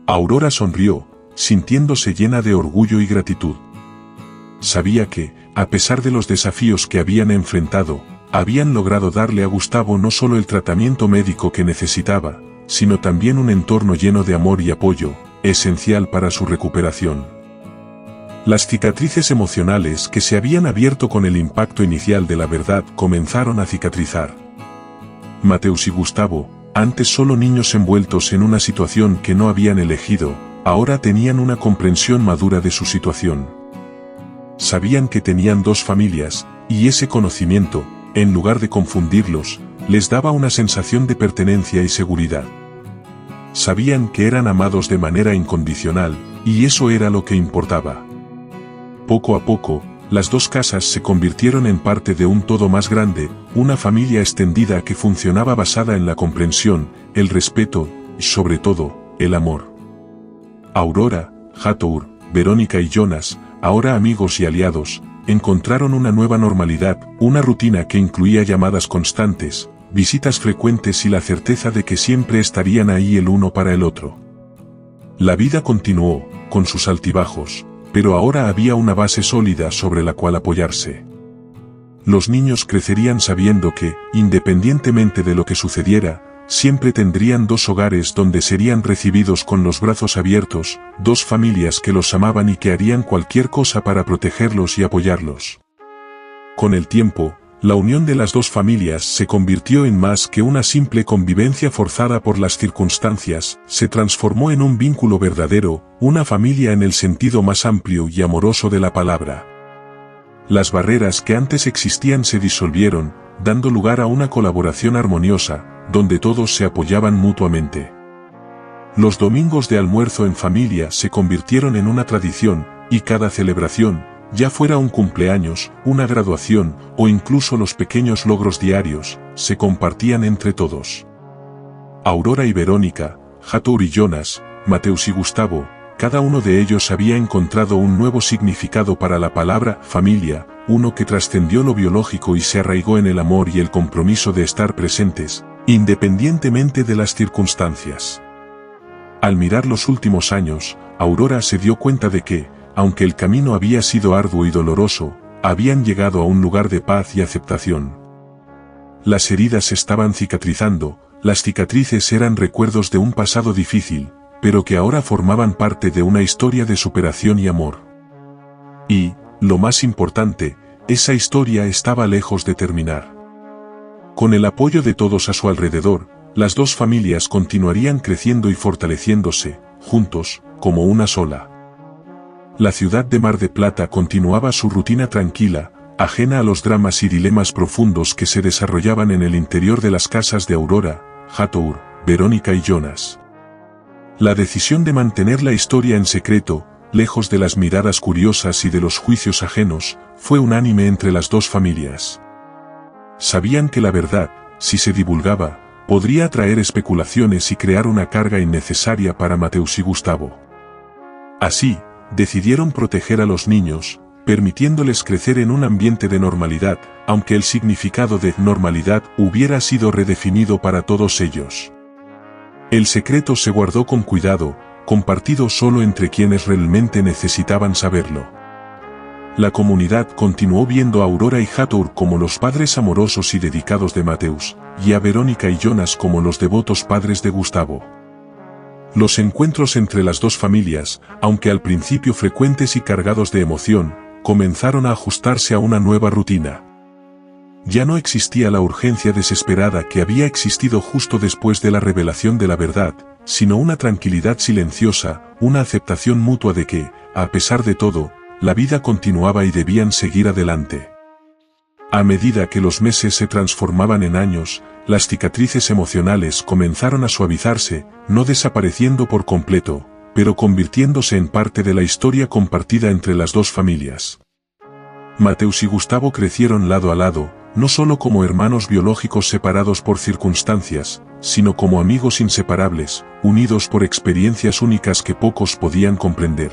Aurora sonrió, sintiéndose llena de orgullo y gratitud. Sabía que, a pesar de los desafíos que habían enfrentado, habían logrado darle a Gustavo no solo el tratamiento médico que necesitaba, sino también un entorno lleno de amor y apoyo, esencial para su recuperación. Las cicatrices emocionales que se habían abierto con el impacto inicial de la verdad comenzaron a cicatrizar. Mateus y Gustavo, antes solo niños envueltos en una situación que no habían elegido, ahora tenían una comprensión madura de su situación. Sabían que tenían dos familias, y ese conocimiento, en lugar de confundirlos, les daba una sensación de pertenencia y seguridad. Sabían que eran amados de manera incondicional, y eso era lo que importaba. Poco a poco, las dos casas se convirtieron en parte de un todo más grande, una familia extendida que funcionaba basada en la comprensión, el respeto, y sobre todo, el amor. Aurora, Hatour, Verónica y Jonas, ahora amigos y aliados, encontraron una nueva normalidad, una rutina que incluía llamadas constantes, visitas frecuentes y la certeza de que siempre estarían ahí el uno para el otro. La vida continuó, con sus altibajos, pero ahora había una base sólida sobre la cual apoyarse. Los niños crecerían sabiendo que, independientemente de lo que sucediera, siempre tendrían dos hogares donde serían recibidos con los brazos abiertos, dos familias que los amaban y que harían cualquier cosa para protegerlos y apoyarlos. Con el tiempo, la unión de las dos familias se convirtió en más que una simple convivencia forzada por las circunstancias, se transformó en un vínculo verdadero, una familia en el sentido más amplio y amoroso de la palabra. Las barreras que antes existían se disolvieron, dando lugar a una colaboración armoniosa, donde todos se apoyaban mutuamente. Los domingos de almuerzo en familia se convirtieron en una tradición, y cada celebración, ya fuera un cumpleaños, una graduación, o incluso los pequeños logros diarios, se compartían entre todos. Aurora y Verónica, Hatour y Jonas, Mateus y Gustavo, cada uno de ellos había encontrado un nuevo significado para la palabra familia, uno que trascendió lo biológico y se arraigó en el amor y el compromiso de estar presentes, independientemente de las circunstancias. Al mirar los últimos años, Aurora se dio cuenta de que, aunque el camino había sido arduo y doloroso, habían llegado a un lugar de paz y aceptación. Las heridas estaban cicatrizando, las cicatrices eran recuerdos de un pasado difícil, pero que ahora formaban parte de una historia de superación y amor. Y, lo más importante, esa historia estaba lejos de terminar. Con el apoyo de todos a su alrededor, las dos familias continuarían creciendo y fortaleciéndose, juntos, como una sola. La ciudad de Mar de Plata continuaba su rutina tranquila, ajena a los dramas y dilemas profundos que se desarrollaban en el interior de las casas de Aurora, Hatour, Verónica y Jonas. La decisión de mantener la historia en secreto, lejos de las miradas curiosas y de los juicios ajenos, fue unánime entre las dos familias. Sabían que la verdad, si se divulgaba, podría atraer especulaciones y crear una carga innecesaria para Mateus y Gustavo. Así, decidieron proteger a los niños, permitiéndoles crecer en un ambiente de normalidad, aunque el significado de normalidad hubiera sido redefinido para todos ellos. El secreto se guardó con cuidado, compartido solo entre quienes realmente necesitaban saberlo. La comunidad continuó viendo a Aurora y Hatour como los padres amorosos y dedicados de Mateus, y a Verónica y Jonas como los devotos padres de Gustavo. Los encuentros entre las dos familias, aunque al principio frecuentes y cargados de emoción, comenzaron a ajustarse a una nueva rutina. Ya no existía la urgencia desesperada que había existido justo después de la revelación de la verdad, sino una tranquilidad silenciosa, una aceptación mutua de que, a pesar de todo, la vida continuaba y debían seguir adelante. A medida que los meses se transformaban en años, las cicatrices emocionales comenzaron a suavizarse, no desapareciendo por completo, pero convirtiéndose en parte de la historia compartida entre las dos familias. Mateus y Gustavo crecieron lado a lado, no solo como hermanos biológicos separados por circunstancias, sino como amigos inseparables, unidos por experiencias únicas que pocos podían comprender.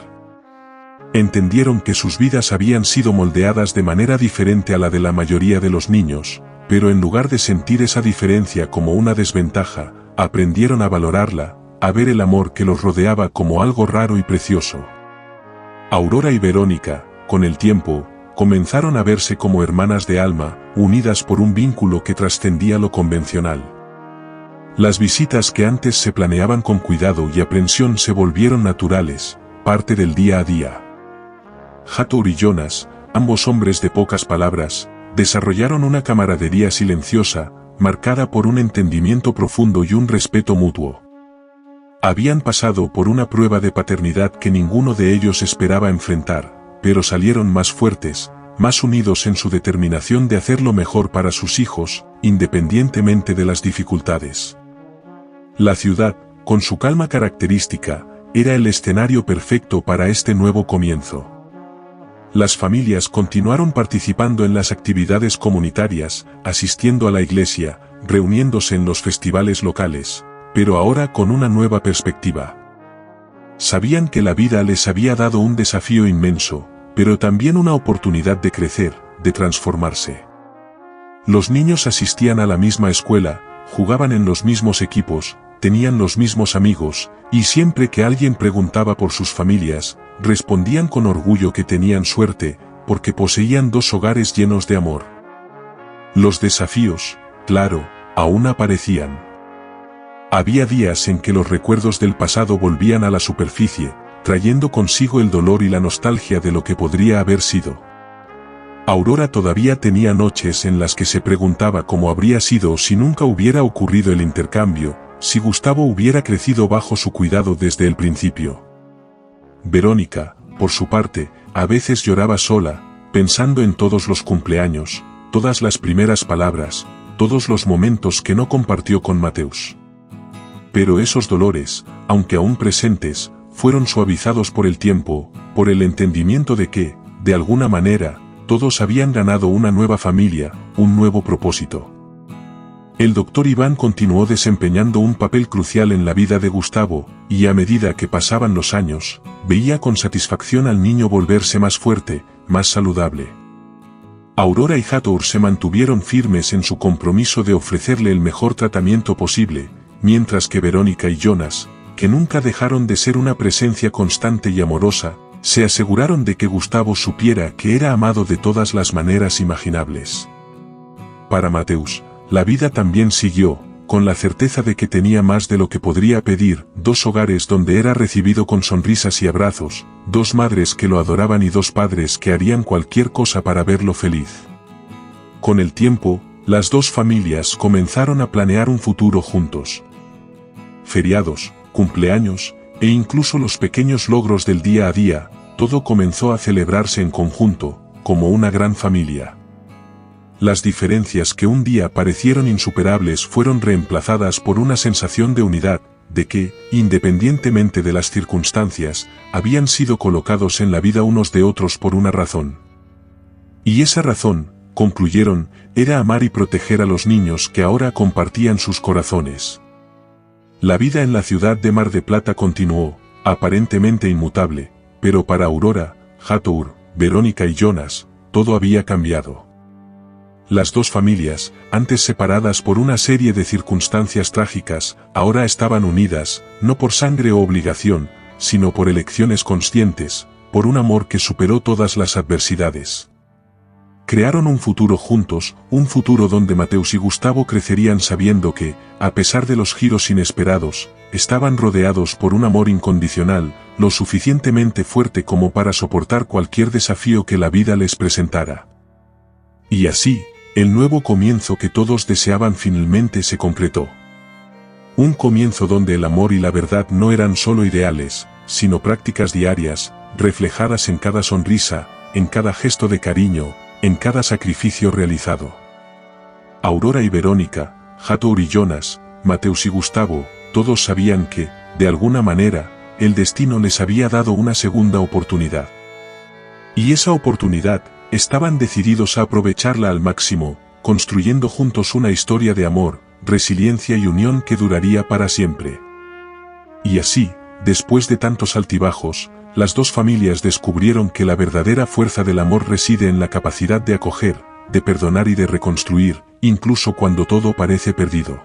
Entendieron que sus vidas habían sido moldeadas de manera diferente a la de la mayoría de los niños, pero en lugar de sentir esa diferencia como una desventaja, aprendieron a valorarla, a ver el amor que los rodeaba como algo raro y precioso. Aurora y Verónica, con el tiempo, comenzaron a verse como hermanas de alma, unidas por un vínculo que trascendía lo convencional. Las visitas que antes se planeaban con cuidado y aprensión se volvieron naturales, parte del día a día. Hathor y Jonas, ambos hombres de pocas palabras, desarrollaron una camaradería silenciosa, marcada por un entendimiento profundo y un respeto mutuo. Habían pasado por una prueba de paternidad que ninguno de ellos esperaba enfrentar, pero salieron más fuertes, más unidos en su determinación de hacer lo mejor para sus hijos, independientemente de las dificultades. La ciudad, con su calma característica, era el escenario perfecto para este nuevo comienzo. Las familias continuaron participando en las actividades comunitarias, asistiendo a la iglesia, reuniéndose en los festivales locales, pero ahora con una nueva perspectiva. Sabían que la vida les había dado un desafío inmenso, pero también una oportunidad de crecer, de transformarse. Los niños asistían a la misma escuela, jugaban en los mismos equipos, tenían los mismos amigos, y siempre que alguien preguntaba por sus familias, respondían con orgullo que tenían suerte, porque poseían dos hogares llenos de amor. Los desafíos, claro, aún aparecían. Había días en que los recuerdos del pasado volvían a la superficie, trayendo consigo el dolor y la nostalgia de lo que podría haber sido. Aurora todavía tenía noches en las que se preguntaba cómo habría sido si nunca hubiera ocurrido el intercambio, si Gustavo hubiera crecido bajo su cuidado desde el principio. Verónica, por su parte, a veces lloraba sola, pensando en todos los cumpleaños, todas las primeras palabras, todos los momentos que no compartió con Mateus. Pero esos dolores, aunque aún presentes, fueron suavizados por el tiempo, por el entendimiento de que, de alguna manera, todos habían ganado una nueva familia, un nuevo propósito. El doctor Iván continuó desempeñando un papel crucial en la vida de Gustavo, y a medida que pasaban los años, veía con satisfacción al niño volverse más fuerte, más saludable. Aurora y Hathor se mantuvieron firmes en su compromiso de ofrecerle el mejor tratamiento posible, mientras que Verónica y Jonas, que nunca dejaron de ser una presencia constante y amorosa, se aseguraron de que Gustavo supiera que era amado de todas las maneras imaginables. Para Mateus, la vida también siguió, con la certeza de que tenía más de lo que podría pedir, dos hogares donde era recibido con sonrisas y abrazos, dos madres que lo adoraban y dos padres que harían cualquier cosa para verlo feliz. Con el tiempo, las dos familias comenzaron a planear un futuro juntos. Feriados, cumpleaños, e incluso los pequeños logros del día a día, todo comenzó a celebrarse en conjunto, como una gran familia. Las diferencias que un día parecieron insuperables fueron reemplazadas por una sensación de unidad, de que, independientemente de las circunstancias, habían sido colocados en la vida unos de otros por una razón. Y esa razón, concluyeron, era amar y proteger a los niños que ahora compartían sus corazones. La vida en la ciudad de Mar de Plata continuó, aparentemente inmutable, pero para Aurora, Hathor, Verónica y Jonas, todo había cambiado. Las dos familias, antes separadas por una serie de circunstancias trágicas, ahora estaban unidas, no por sangre o obligación, sino por elecciones conscientes, por un amor que superó todas las adversidades. Crearon un futuro juntos, un futuro donde Mateus y Gustavo crecerían sabiendo que, a pesar de los giros inesperados, estaban rodeados por un amor incondicional, lo suficientemente fuerte como para soportar cualquier desafío que la vida les presentara. Y así, el nuevo comienzo que todos deseaban finalmente se concretó. Un comienzo donde el amor y la verdad no eran solo ideales, sino prácticas diarias, reflejadas en cada sonrisa, en cada gesto de cariño, en cada sacrificio realizado. Aurora y Verónica, Hathor y Jonas, Mateus y Gustavo, todos sabían que, de alguna manera, el destino les había dado una segunda oportunidad. Y esa oportunidad, estaban decididos a aprovecharla al máximo, construyendo juntos una historia de amor, resiliencia y unión que duraría para siempre. Y así, después de tantos altibajos, las dos familias descubrieron que la verdadera fuerza del amor reside en la capacidad de acoger, de perdonar y de reconstruir, incluso cuando todo parece perdido.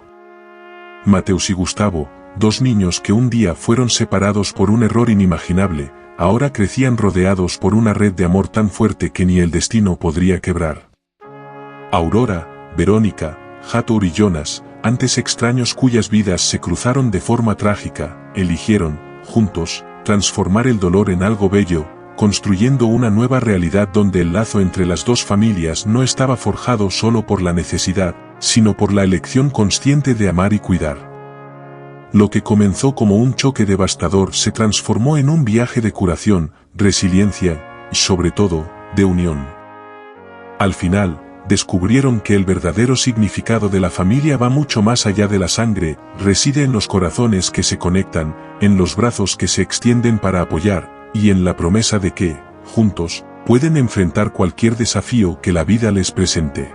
Mateus y Gustavo, dos niños que un día fueron separados por un error inimaginable, ahora crecían rodeados por una red de amor tan fuerte que ni el destino podría quebrar. Aurora, Verónica, Hathor y Jonas, antes extraños cuyas vidas se cruzaron de forma trágica, eligieron, juntos, transformar el dolor en algo bello, construyendo una nueva realidad donde el lazo entre las dos familias no estaba forjado solo por la necesidad, sino por la elección consciente de amar y cuidar. Lo que comenzó como un choque devastador se transformó en un viaje de curación, resiliencia y, sobre todo, de unión. Al final, descubrieron que el verdadero significado de la familia va mucho más allá de la sangre, reside en los corazones que se conectan, en los brazos que se extienden para apoyar, y en la promesa de que, juntos, pueden enfrentar cualquier desafío que la vida les presente.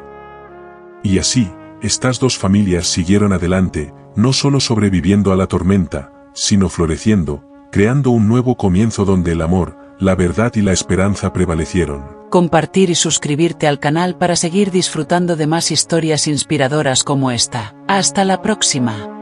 Y así, estas dos familias siguieron adelante, no solo sobreviviendo a la tormenta, sino floreciendo, creando un nuevo comienzo donde el amor, la verdad y la esperanza prevalecieron. Compartir y suscribirte al canal para seguir disfrutando de más historias inspiradoras como esta. Hasta la próxima.